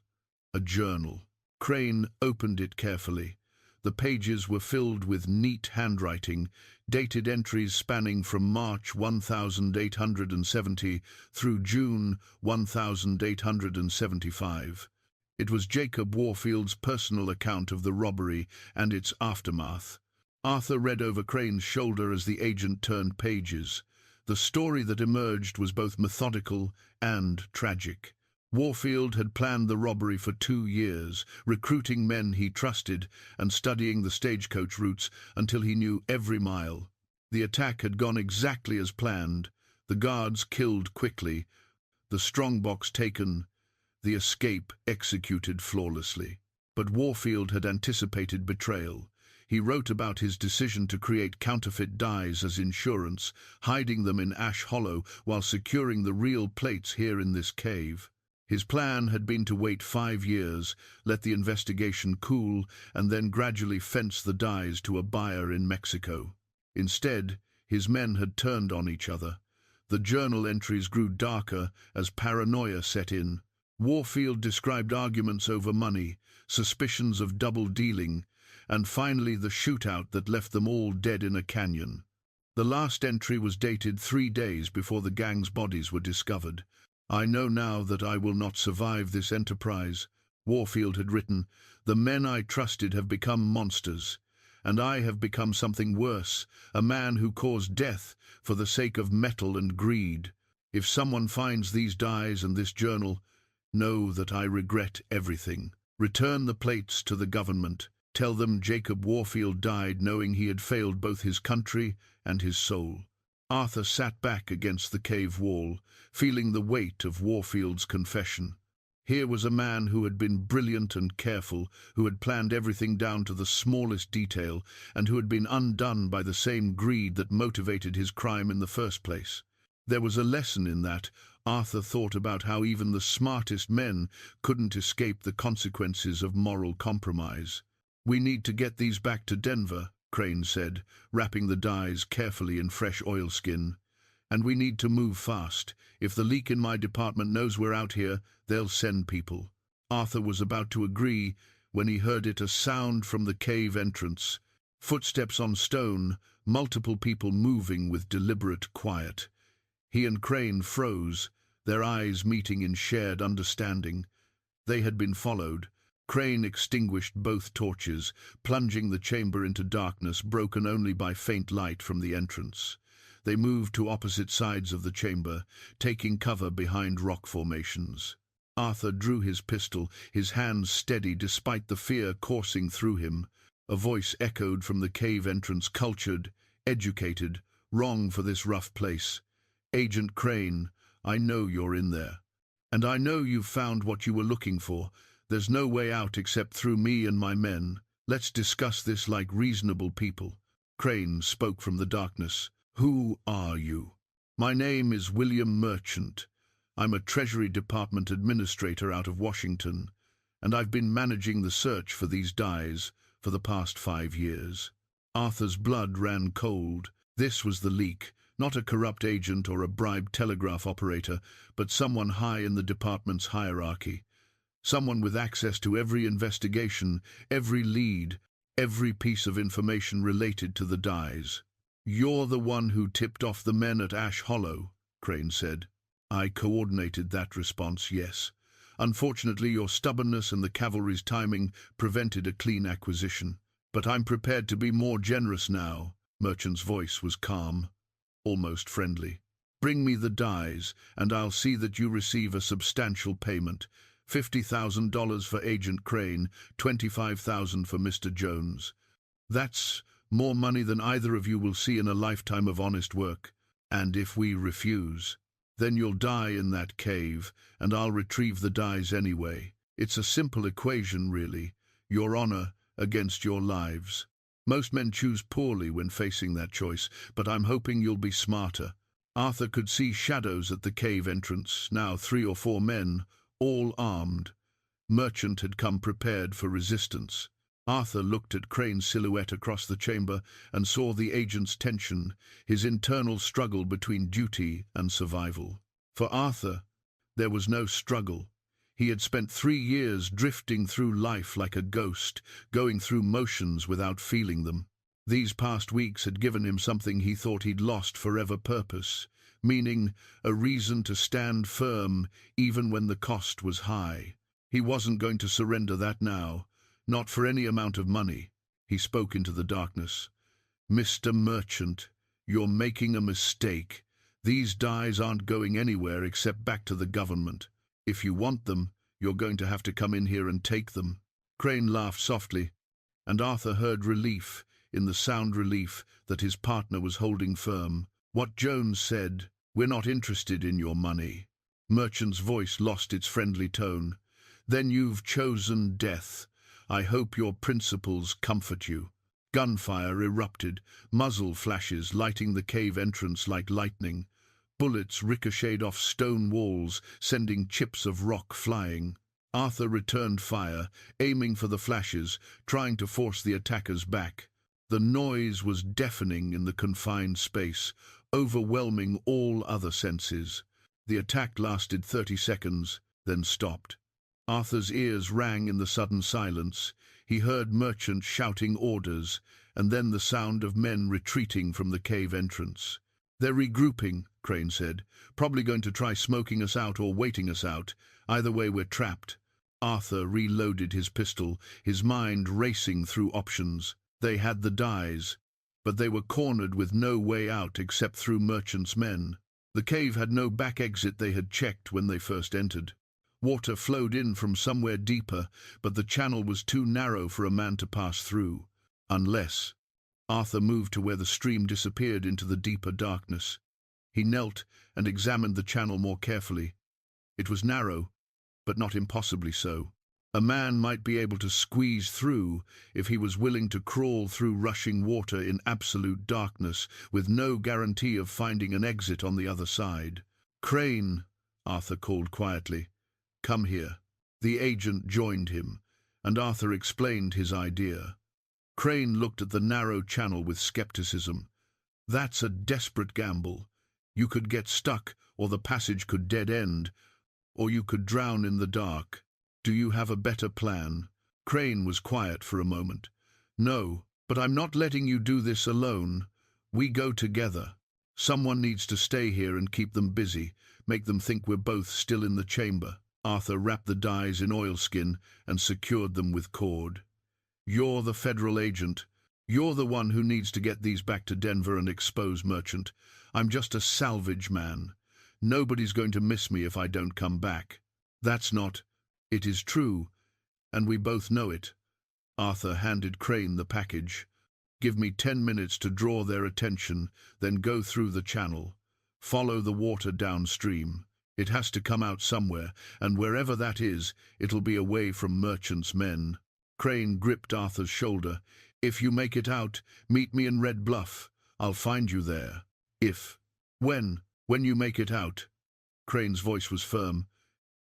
A journal. Crane opened it carefully. The pages were filled with neat handwriting, dated entries spanning from March 1870 through June 1875. It was Jacob Warfield's personal account of the robbery and its aftermath. Arthur read over Crane's shoulder as the agent turned pages. The story that emerged was both methodical and tragic. Warfield had planned the robbery for 2 years, recruiting men he trusted and studying the stagecoach routes until he knew every mile. The attack had gone exactly as planned, the guards killed quickly, the strongbox taken, the escape executed flawlessly. But Warfield had anticipated betrayal. He wrote about his decision to create counterfeit dies as insurance, hiding them in Ash Hollow while securing the real plates here in this cave. His plan had been to wait 5 years, let the investigation cool, and then gradually fence the dies to a buyer in Mexico. Instead, his men had turned on each other. The journal entries grew darker as paranoia set in. Warfield described arguments over money, suspicions of double dealing, and finally the shootout that left them all dead in a canyon. The last entry was dated 3 days before the gang's bodies were discovered. "I know now that I will not survive this enterprise," Warfield had written. "The men I trusted have become monsters, and I have become something worse, a man who caused death for the sake of metal and greed. If someone finds these dies and this journal, know that I regret everything. Return the plates to the government. Tell them Jacob Warfield died knowing he had failed both his country and his soul." Arthur sat back against the cave wall, feeling the weight of Warfield's confession. Here was a man who had been brilliant and careful, who had planned everything down to the smallest detail, and who had been undone by the same greed that motivated his crime in the first place. There was a lesson in that. Arthur thought about how even the smartest men couldn't escape the consequences of moral compromise. "We need to get these back to Denver," Crane said, wrapping the dies carefully in fresh oilskin. "And we need to move fast. If the leak in my department knows we're out here, they'll send people." Arthur was about to agree when he heard a sound from the cave entrance. Footsteps on stone, multiple people moving with deliberate quiet. He and Crane froze, their eyes meeting in shared understanding. They had been followed. Crane extinguished both torches, plunging the chamber into darkness broken only by faint light from the entrance. They moved to opposite sides of the chamber, taking cover behind rock formations. Arthur drew his pistol, his hands steady despite the fear coursing through him. A voice echoed from the cave entrance, cultured, educated, wrong for this rough place. "Agent Crane, I know you're in there. And I know you've found what you were looking for. There's no way out except through me and my men. Let's discuss this like reasonable people." Crane spoke from the darkness. "Who are you?" "My name is William Merchant. I'm a Treasury Department administrator out of Washington, and I've been managing the search for these dies for the past 5 years." Arthur's blood ran cold. This was the leak, not a corrupt agent or a bribed telegraph operator, but someone high in the department's hierarchy. Someone with access to every investigation, every lead, every piece of information related to the dies. "You're the one who tipped off the men at Ash Hollow," Crane said. "I coordinated that response, yes. Unfortunately, your stubbornness and the cavalry's timing prevented a clean acquisition. But I'm prepared to be more generous now." Merchant's voice was calm, almost friendly. "Bring me the dies, and I'll see that you receive a substantial payment. $50,000 for Agent Crane, $25,000 for Mr. Jones. That's more money than either of you will see in a lifetime of honest work. And if we refuse, then you'll die in that cave, and I'll retrieve the dies anyway. It's a simple equation, really. Your honor against your lives. Most men choose poorly when facing that choice, but I'm hoping you'll be smarter." Arthur could see shadows at the cave entrance, now 3 or 4 men, all armed. Merchant had come prepared for resistance. Arthur looked at Crane's silhouette across the chamber and saw the agent's tension, his internal struggle between duty and survival. For Arthur, there was no struggle. He had spent 3 years drifting through life like a ghost, going through motions without feeling them. These past weeks had given him something he thought he'd lost forever: purpose, meaning, a reason to stand firm even when the cost was high. He wasn't going to surrender that now, not for any amount of money. He spoke into the darkness. "Mr. Merchant, you're making a mistake. These dies aren't going anywhere except back to the government. If you want them, you're going to have to come in here and take them." Crane laughed softly, and Arthur heard relief in the sound, relief that his partner was holding firm. "What Jones said, we're not interested in your money." Merchant's voice lost its friendly tone. "Then you've chosen death. I hope your principles comfort you." Gunfire erupted, muzzle flashes lighting the cave entrance like lightning. Bullets ricocheted off stone walls, sending chips of rock flying. Arthur returned fire, aiming for the flashes, trying to force the attackers back. The noise was deafening in the confined space, overwhelming all other senses. The attack lasted 30 seconds, then stopped. Arthur's ears rang in the sudden silence. He heard Merchant shouting orders, and then the sound of men retreating from the cave entrance. "They're regrouping," Crane said. "Probably going to try smoking us out or waiting us out. Either way, we're trapped." Arthur reloaded his pistol, his mind racing through options. They had the dies, but they were cornered with no way out except through Merchant's men. The cave had no back exit they had checked when they first entered. Water flowed in from somewhere deeper, but the channel was too narrow for a man to pass through. Unless... Arthur moved to where the stream disappeared into the deeper darkness. He knelt and examined the channel more carefully. It was narrow, but not impossibly so. A man might be able to squeeze through if he was willing to crawl through rushing water in absolute darkness, with no guarantee of finding an exit on the other side. "Crane," Arthur called quietly. "Come here." The agent joined him, and Arthur explained his idea. Crane looked at the narrow channel with skepticism. "That's a desperate gamble. You could get stuck, or the passage could dead end, or you could drown in the dark. Do you have a better plan?" Crane was quiet for a moment. "No, but I'm not letting you do this alone. We go together. Someone needs to stay here and keep them busy, make them think we're both still in the chamber." Arthur wrapped the dies in oilskin and secured them with cord. "You're the federal agent. You're the one who needs to get these back to Denver and expose Merchant. I'm just a salvage man. Nobody's going to miss me if I don't come back." "That's not—" "It is true, and we both know it." Arthur handed Crane the package. "Give me 10 minutes to draw their attention, then go through the channel. Follow the water downstream. It has to come out somewhere, and wherever that is, it'll be away from Merchant's men." Crane gripped Arthur's shoulder. "If you make it out, meet me in Red Bluff. I'll find you there." "If—" When you make it out." Crane's voice was firm.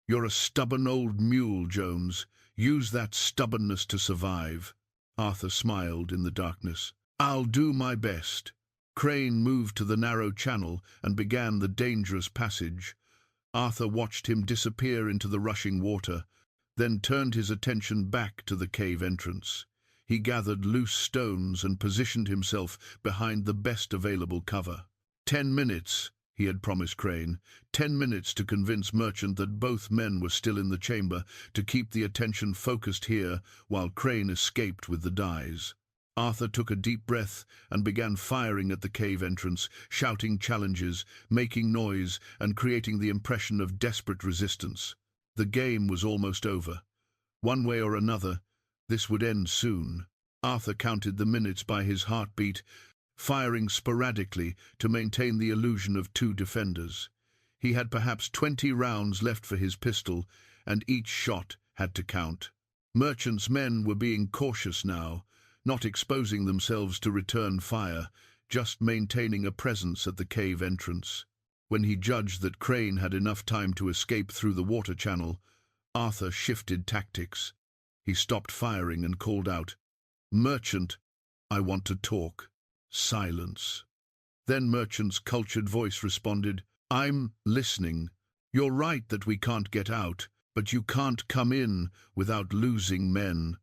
"You're a stubborn old mule, Jones. Use that stubbornness to survive." Arthur smiled in the darkness. "I'll do my best." Crane moved to the narrow channel and began the dangerous passage. Arthur watched him disappear into the rushing water, then turned his attention back to the cave entrance. He gathered loose stones and positioned himself behind the best available cover. 10 minutes, he had promised Crane. 10 minutes to convince Merchant that both men were still in the chamber, to keep the attention focused here while Crane escaped with the dies. Arthur took a deep breath and began firing at the cave entrance, shouting challenges, making noise, and creating the impression of desperate resistance. The game was almost over. One way or another, this would end soon. Arthur counted the minutes by his heartbeat, firing sporadically to maintain the illusion of 2 defenders. He had perhaps 20 rounds left for his pistol, and each shot had to count. Merchant's men were being cautious now, not exposing themselves to return fire, just maintaining a presence at the cave entrance. When he judged that Crane had enough time to escape through the water channel, Arthur shifted tactics. He stopped firing and called out, "Merchant, I want to talk." Silence. Then Merchant's cultured voice responded, "I'm listening. You're right that we can't get out, but you can't come in without losing men.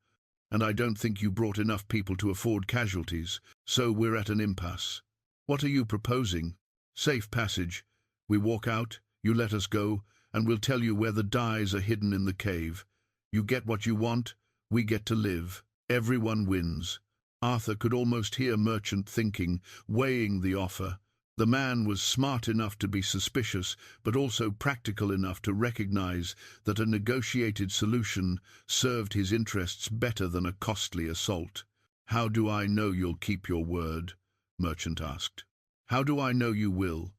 And I don't think you brought enough people to afford casualties, so we're at an impasse. What are you proposing?" "Safe passage. We walk out, you let us go, and we'll tell you where the dies are hidden in the cave. You get what you want, we get to live. Everyone wins." Arthur could almost hear Merchant thinking, weighing the offer. The man was smart enough to be suspicious, but also practical enough to recognize that a negotiated solution served his interests better than a costly assault. "How do I know you'll keep your word?" Merchant asked. "How do I know you will?"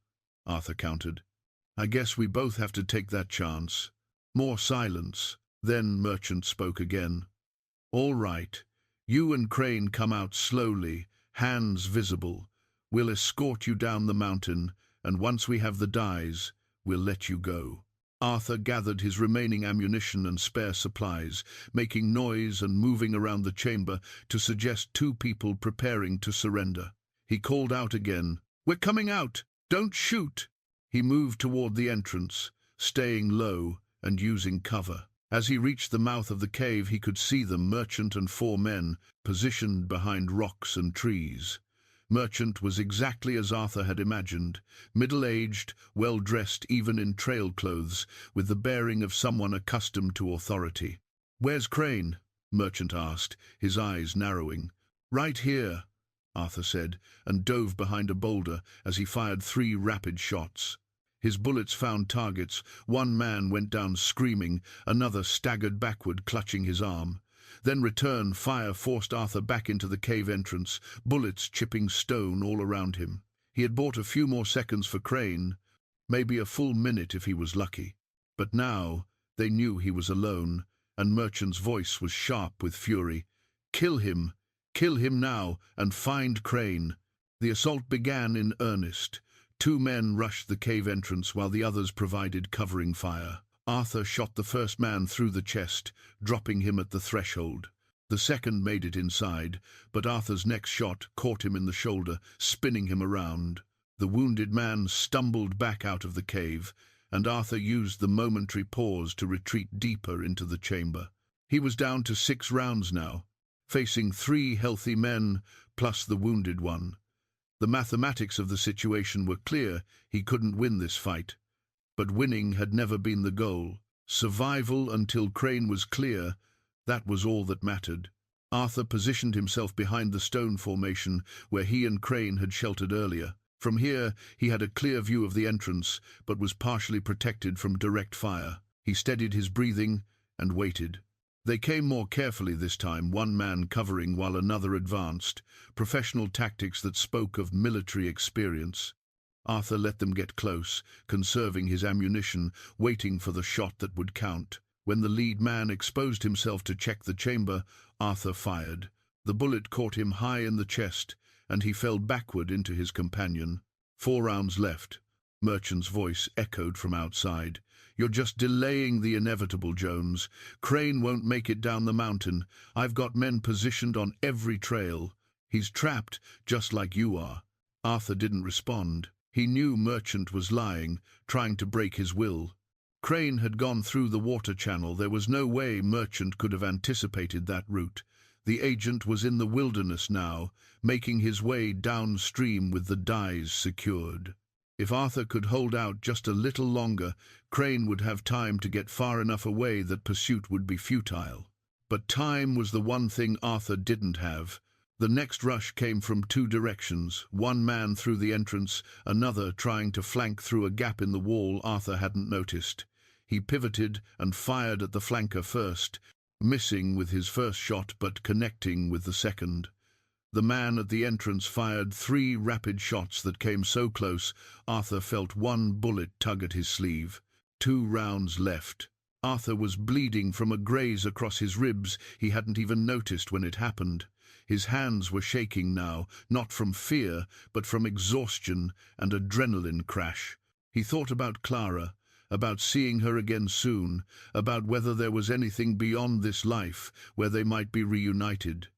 Arthur countered. "I guess we both have to take that chance." More silence. Then Merchant spoke again. "All right. You and Crane come out slowly, hands visible. We'll escort you down the mountain, and once we have the dies, we'll let you go." Arthur gathered his remaining ammunition and spare supplies, making noise and moving around the chamber to suggest 2 people preparing to surrender. He called out again, "We're coming out! Don't shoot!" He moved toward the entrance, staying low and using cover. As he reached the mouth of the cave, he could see them, Merchant and 4 men, positioned behind rocks and trees. Merchant was exactly as Arthur had imagined, middle-aged, well-dressed even in trail clothes, with the bearing of someone accustomed to authority. "Where's Crane?" Merchant asked, his eyes narrowing. "Right here," Arthur said, and dove behind a boulder as he fired 3 rapid shots. His bullets found targets. 1 man went down screaming, another staggered backward, clutching his arm. Then return fire forced Arthur back into the cave entrance, bullets chipping stone all around him. He had bought a few more seconds for Crane, maybe a full minute if he was lucky. But now they knew he was alone, and Merchant's voice was sharp with fury. "Kill him! Kill him now, and find Crane!" The assault began in earnest. 2 men rushed the cave entrance while the others provided covering fire. Arthur shot the first man through the chest, dropping him at the threshold. The second made it inside, but Arthur's next shot caught him in the shoulder, spinning him around. The wounded man stumbled back out of the cave, and Arthur used the momentary pause to retreat deeper into the chamber. He was down to 6 rounds now, facing 3 healthy men plus the wounded one. The mathematics of the situation were clear. He couldn't win this fight. But winning had never been the goal. Survival until Crane was clear, that was all that mattered. Arthur positioned himself behind the stone formation where he and Crane had sheltered earlier. From here, he had a clear view of the entrance, but was partially protected from direct fire. He steadied his breathing and waited. They came more carefully this time, one man covering while another advanced, professional tactics that spoke of military experience. Arthur let them get close, conserving his ammunition, waiting for the shot that would count. When the lead man exposed himself to check the chamber, Arthur fired. The bullet caught him high in the chest, and he fell backward into his companion. 4 rounds left. Merchant's voice echoed from outside. You're just delaying the inevitable, Jones. Crane won't make it down the mountain. I've got men positioned on every trail. He's trapped, just like you are. Arthur didn't respond. He knew Merchant was lying, trying to break his will. Crane had gone through the water channel. There was no way Merchant could have anticipated that route. The agent was in the wilderness now, making his way downstream with the dyes secured. If Arthur could hold out just a little longer, Crane would have time to get far enough away that pursuit would be futile. But time was the one thing Arthur didn't have. The next rush came from 2 directions, one man through the entrance, another trying to flank through a gap in the wall Arthur hadn't noticed. He pivoted and fired at the flanker first, missing with his first shot but connecting with the second. The man at the entrance fired 3 rapid shots that came so close, Arthur felt one bullet tug at his sleeve. 2 rounds left. Arthur was bleeding from a graze across his ribs he hadn't even noticed when it happened. His hands were shaking now, not from fear, but from exhaustion and adrenaline crash. He thought about Clara, about seeing her again soon, about whether there was anything beyond this life where they might be reunited.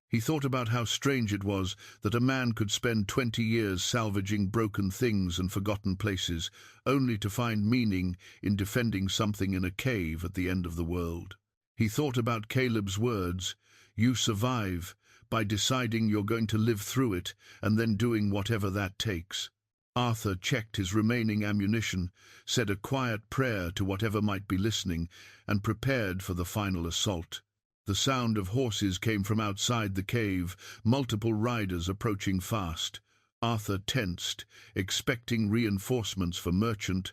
He thought about how strange it was that a man could spend 20 years salvaging broken things and forgotten places, only to find meaning in defending something in a cave at the end of the world. He thought about Caleb's words, "You survive by deciding you're going to live through it and then doing whatever that takes." Arthur checked his remaining ammunition, said a quiet prayer to whatever might be listening, and prepared for the final assault. The sound of horses came from outside the cave, multiple riders approaching fast. Arthur tensed, expecting reinforcements for Merchant,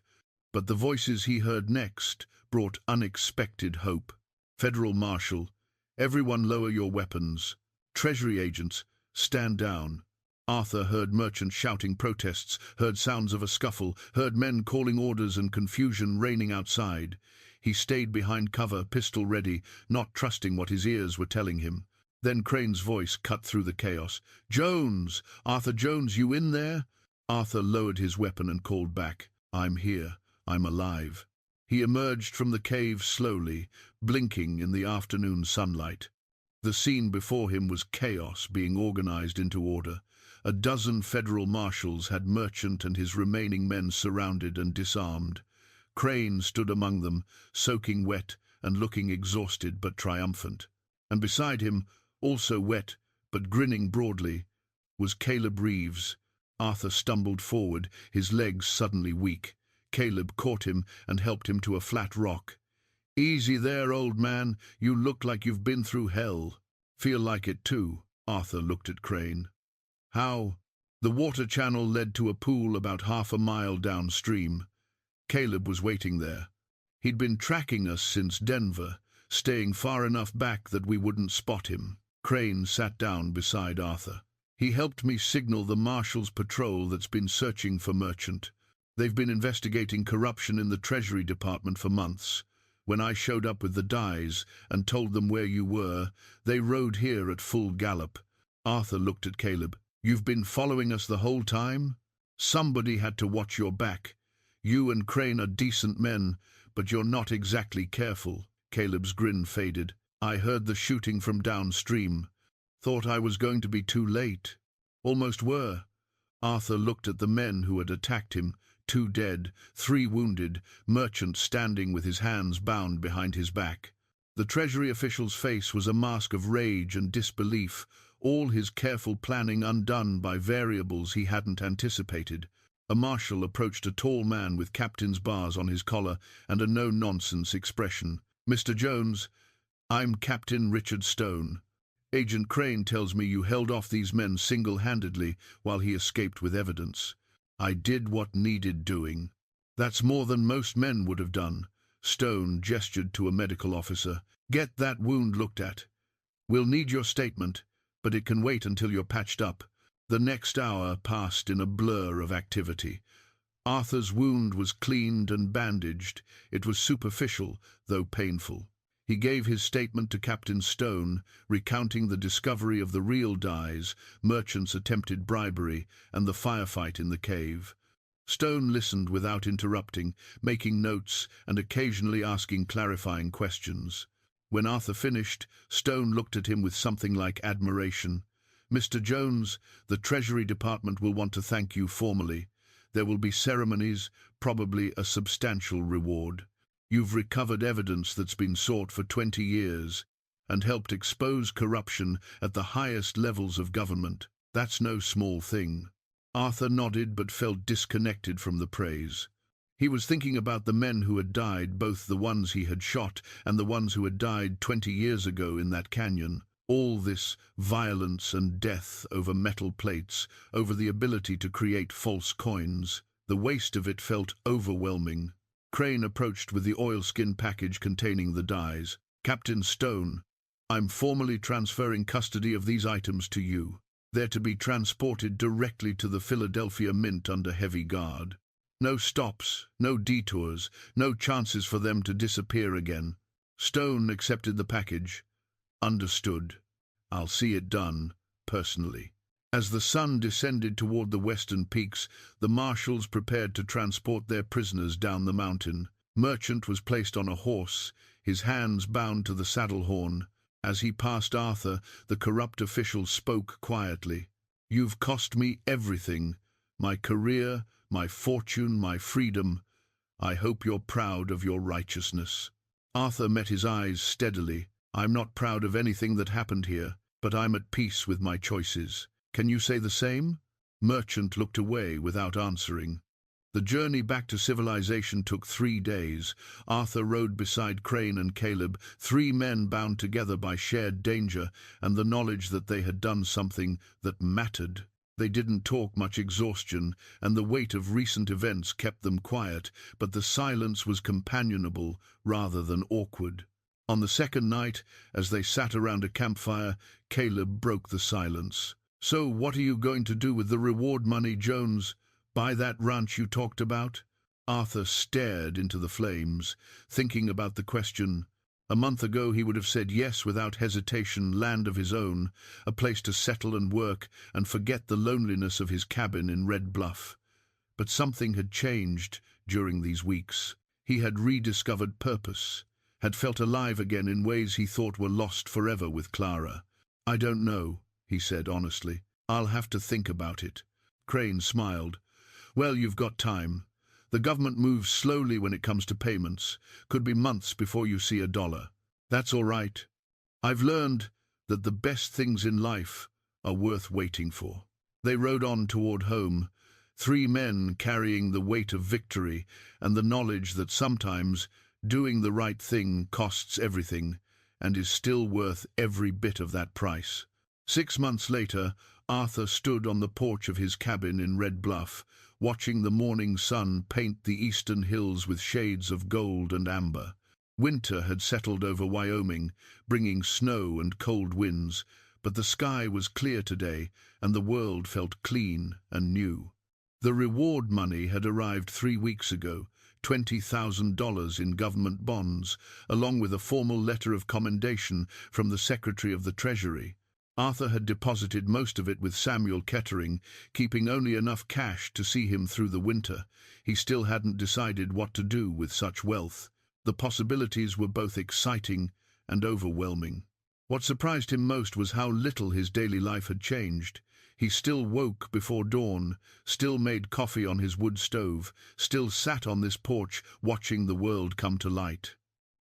but the voices he heard next brought unexpected hope. Federal Marshal, everyone lower your weapons. Treasury agents, stand down. Arthur heard Merchant shouting protests, heard sounds of a scuffle, heard men calling orders and confusion reigning outside. He stayed behind cover, pistol ready, not trusting what his ears were telling him. Then Crane's voice cut through the chaos. "Jones! Arthur Jones, you in there?" Arthur lowered his weapon and called back, "I'm here. I'm alive." He emerged from the cave slowly, blinking in the afternoon sunlight. The scene before him was chaos being organized into order. A dozen federal marshals had Merchant and his remaining men surrounded and disarmed. Crane stood among them, soaking wet and looking exhausted but triumphant. And beside him, also wet but grinning broadly, was Caleb Reeves. Arthur stumbled forward, his legs suddenly weak. Caleb caught him and helped him to a flat rock. "Easy there, old man. You look like you've been through hell." "Feel like it too." Arthur looked at Crane. "How?" The water channel led to a pool about half a mile downstream. Caleb was waiting there. He'd been tracking us since Denver, staying far enough back that we wouldn't spot him. Crane sat down beside Arthur. "He helped me signal the Marshal's patrol that's been searching for Merchant. They've been investigating corruption in the Treasury Department for months. When I showed up with the dyes and told them where you were, they rode here at full gallop." Arthur looked at Caleb. "You've been following us the whole time? Somebody had to watch your back. You and Crane are decent men, but you're not exactly careful." Caleb's grin faded. "I heard the shooting from downstream. Thought I was going to be too late. Almost were." Arthur looked at the men who had attacked him, 2 dead, 3 wounded, Merchant standing with his hands bound behind his back. The Treasury official's face was a mask of rage and disbelief, all his careful planning undone by variables he hadn't anticipated. A marshal approached a tall man with captain's bars on his collar and a no-nonsense expression. "Mr. Jones, I'm Captain Richard Stone. Agent Crane tells me you held off these men single-handedly while he escaped with evidence. I did what needed doing." "That's more than most men would have done." Stone gestured to a medical officer. "Get that wound looked at. We'll need your statement, but it can wait until you're patched up." The next hour passed in a blur of activity. Arthur's wound was cleaned and bandaged. It was superficial, though painful. He gave his statement to Captain Stone, recounting the discovery of the real dyes, merchants' attempted bribery, and the firefight in the cave. Stone listened without interrupting, making notes and occasionally asking clarifying questions. When Arthur finished, Stone looked at him with something like admiration. "Mr. Jones, the Treasury Department will want to thank you formally. There will be ceremonies, probably a substantial reward. You've recovered evidence that's been sought for 20 years and helped expose corruption at the highest levels of government. That's no small thing." Arthur nodded but felt disconnected from the praise. He was thinking about the men who had died, both the ones he had shot and the ones who had died 20 years ago in that canyon. All this violence and death over metal plates, over the ability to create false coins. The waste of it felt overwhelming. Crane approached with the oilskin package containing the dyes. "Captain Stone, I'm formally transferring custody of these items to you. They're to be transported directly to the Philadelphia Mint under heavy guard. No stops, no detours, no chances for them to disappear again." Stone accepted the package. "Understood. I'll see it done, personally." As the sun descended toward the western peaks, the marshals prepared to transport their prisoners down the mountain. Merchant was placed on a horse, his hands bound to the saddle horn. As he passed Arthur, the corrupt official spoke quietly. "You've cost me everything, my career, my fortune, my freedom. I hope you're proud of your righteousness." Arthur met his eyes steadily. "I'm not proud of anything that happened here, but I'm at peace with my choices. Can you say the same?" Merchant looked away without answering. The journey back to civilization took 3 days. Arthur rode beside Crane and Caleb, 3 men bound together by shared danger and the knowledge that they had done something that mattered. They didn't talk much. Exhaustion and the weight of recent events kept them quiet, but the silence was companionable rather than awkward. On the second night, as they sat around a campfire, Caleb broke the silence. "So what are you going to do with the reward money, Jones? Buy that ranch you talked about?" Arthur stared into the flames, thinking about the question. A month ago he would have said yes without hesitation. Land of his own, a place to settle and work and forget the loneliness of his cabin in Red Bluff. But something had changed during these weeks. He had rediscovered purpose, had felt alive again in ways he thought were lost forever with Clara. "I don't know," he said honestly. "I'll have to think about it." Crane smiled. "Well, you've got time. The government moves slowly when it comes to payments. Could be months before you see a dollar. That's all right. I've learned that the best things in life are worth waiting for." They rode on toward home, 3 men carrying the weight of victory and the knowledge that sometimes doing the right thing costs everything and is still worth every bit of that price. 6 months later, Arthur stood on the porch of his cabin in Red Bluff, watching the morning sun paint the eastern hills with shades of gold and amber. Winter had settled over Wyoming, bringing snow and cold winds, but the sky was clear today, and the world felt clean and new. The reward money had arrived 3 weeks ago, $20,000 in government bonds, along with a formal letter of commendation from the Secretary of the Treasury. Arthur had deposited most of it with Samuel Kettering, keeping only enough cash to see him through the winter. He still hadn't decided what to do with such wealth. The possibilities were both exciting and overwhelming. What surprised him most was how little his daily life had changed. He still woke before dawn, still made coffee on his wood stove, still sat on this porch watching the world come to light.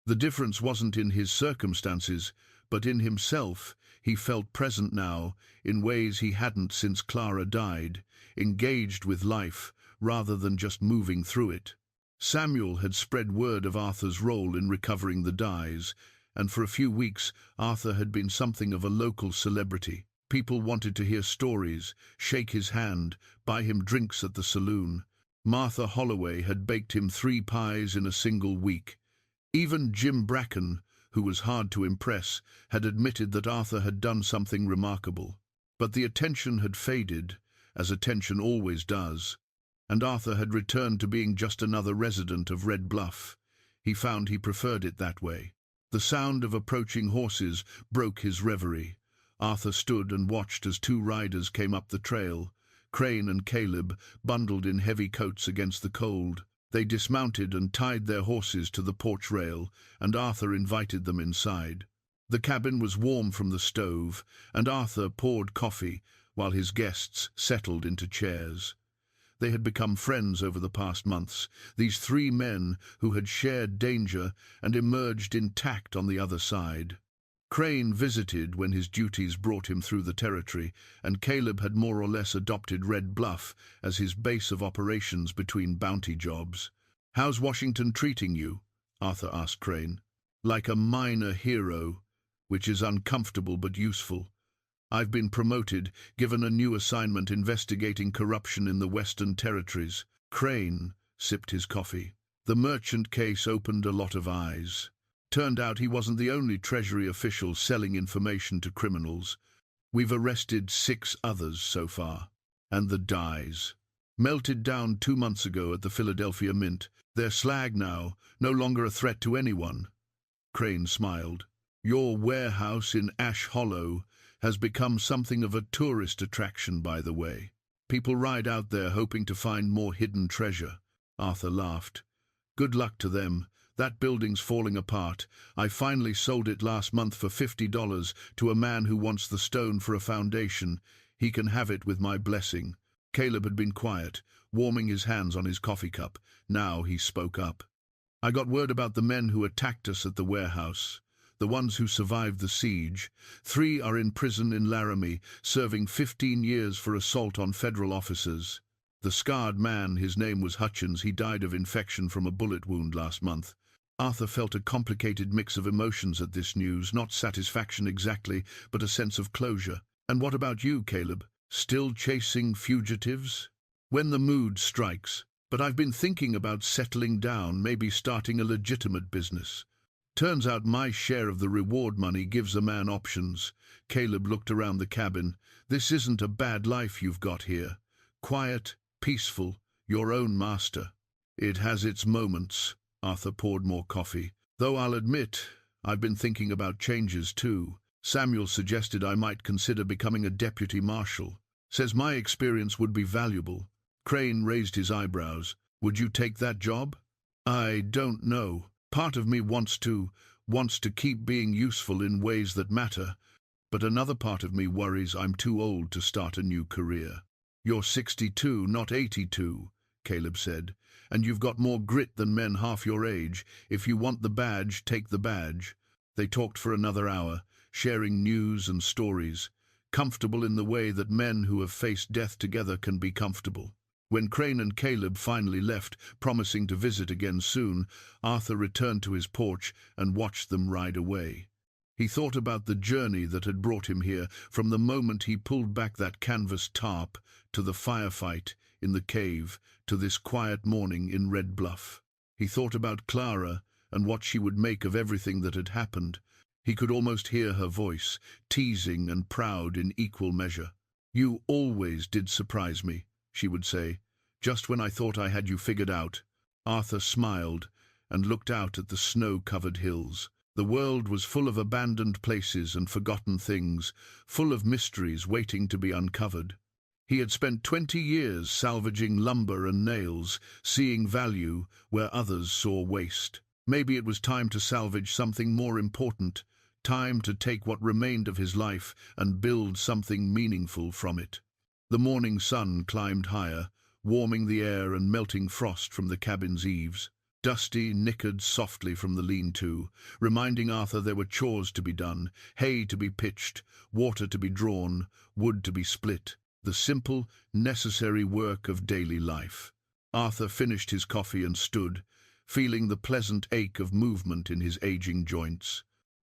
The difference wasn't in his circumstances, but in himself. He felt present now, in ways he hadn't since Clara died, engaged with life, rather than just moving through it. Samuel had spread word of Arthur's role in recovering the dies, and for a few weeks Arthur had been something of a local celebrity. People wanted to hear stories, shake his hand, buy him drinks at the saloon. Martha Holloway had baked him 3 pies in a single week. Even Jim Bracken, who was hard to impress, had admitted that Arthur had done something remarkable. But the attention had faded, as attention always does, and Arthur had returned to being just another resident of Red Bluff. He found he preferred it that way. The sound of approaching horses broke his reverie. Arthur stood and watched as 2 riders came up the trail, Crane and Caleb, bundled in heavy coats against the cold. They dismounted and tied their horses to the porch rail, and Arthur invited them inside. The cabin was warm from the stove, and Arthur poured coffee while his guests settled into chairs. They had become friends over the past months, these 3 men who had shared danger and emerged intact on the other side. Crane visited when his duties brought him through the territory, and Caleb had more or less adopted Red Bluff as his base of operations between bounty jobs. "How's Washington treating you?" Arthur asked Crane. "Like a minor hero, which is uncomfortable but useful. I've been promoted, given a new assignment investigating corruption in the Western Territories." Crane sipped his coffee. The merchant case opened a lot of eyes. Turned out he wasn't the only Treasury official selling information to criminals. "We've arrested 6 others so far. And the dies. Melted down 2 months ago at the Philadelphia Mint. They're slag now, no longer a threat to anyone." Crane smiled. "Your warehouse in Ash Hollow has become something of a tourist attraction, by the way. People ride out there hoping to find more hidden treasure." Arthur laughed. "Good luck to them. That building's falling apart. I finally sold it last month for $50 to a man who wants the stone for a foundation. He can have it with my blessing." Caleb had been quiet, warming his hands on his coffee cup. Now he spoke up. "I got word about the men who attacked us at the warehouse. The ones who survived the siege. 3 are in prison in Laramie, serving 15 years for assault on federal officers. The scarred man, his name was Hutchins, he died of infection from a bullet wound last month." Arthur felt a complicated mix of emotions at this news, not satisfaction exactly, but a sense of closure. "And what about you, Caleb? Still chasing fugitives?" "When the mood strikes. But I've been thinking about settling down, maybe starting a legitimate business. Turns out my share of the reward money gives a man options." Caleb looked around the cabin. "This isn't a bad life you've got here. Quiet, peaceful, your own master." "It has its moments." Arthur poured more coffee. "Though I'll admit, I've been thinking about changes too. Samuel suggested I might consider becoming a deputy marshal. Says my experience would be valuable." Crane raised his eyebrows. "Would you take that job?" "I don't know. Part of me wants to keep being useful in ways that matter, but another part of me worries I'm too old to start a new career." "You're 62, not 82, Caleb said, "and you've got more grit than men half your age. If you want the badge, take the badge." They talked for another hour, sharing news and stories, comfortable in the way that men who have faced death together can be comfortable. When Crane and Caleb finally left, promising to visit again soon, Arthur returned to his porch and watched them ride away. He thought about the journey that had brought him here, from the moment he pulled back that canvas tarp, to the firefight in the cave, to this quiet morning in Red Bluff. He thought about Clara and what she would make of everything that had happened. He could almost hear her voice, teasing and proud in equal measure. "You always did surprise me," she would say, "just when I thought I had you figured out." Arthur smiled and looked out at the snow-covered hills. The world was full of abandoned places and forgotten things, full of mysteries waiting to be uncovered. He had spent 20 years salvaging lumber and nails, seeing value where others saw waste. Maybe it was time to salvage something more important, time to take what remained of his life and build something meaningful from it. The morning sun climbed higher, warming the air and melting frost from the cabin's eaves. Dusty nickered softly from the lean-to, reminding Arthur there were chores to be done, hay to be pitched, water to be drawn, wood to be split, the simple, necessary work of daily life. Arthur finished his coffee and stood, feeling the pleasant ache of movement in his aging joints.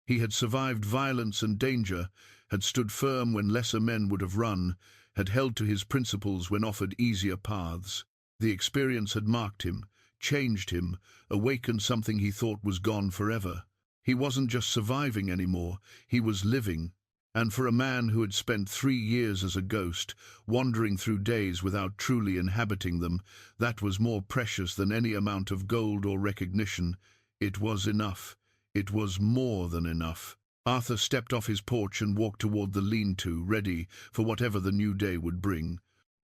He had survived violence and danger, had stood firm when lesser men would have run, had held to his principles when offered easier paths. The experience had marked him, changed him, awakened something he thought was gone forever. He wasn't just surviving anymore, he was living. And for a man who had spent 3 years as a ghost, wandering through days without truly inhabiting them, that was more precious than any amount of gold or recognition. It was enough. It was more than enough. Arthur stepped off his porch and walked toward the lean-to, ready for whatever the new day would bring.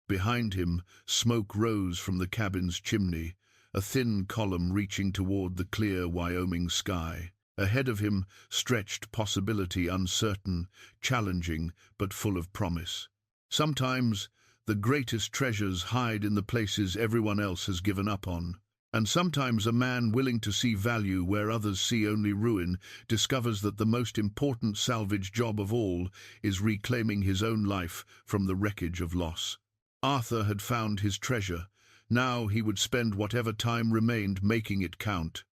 Behind him, smoke rose from the cabin's chimney, a thin column reaching toward the clear Wyoming sky. Ahead of him stretched possibility, uncertain, challenging, but full of promise. Sometimes the greatest treasures hide in the places everyone else has given up on. And sometimes a man willing to see value where others see only ruin discovers that the most important salvage job of all is reclaiming his own life from the wreckage of loss. Arthur had found his treasure. Now he would spend whatever time remained making it count.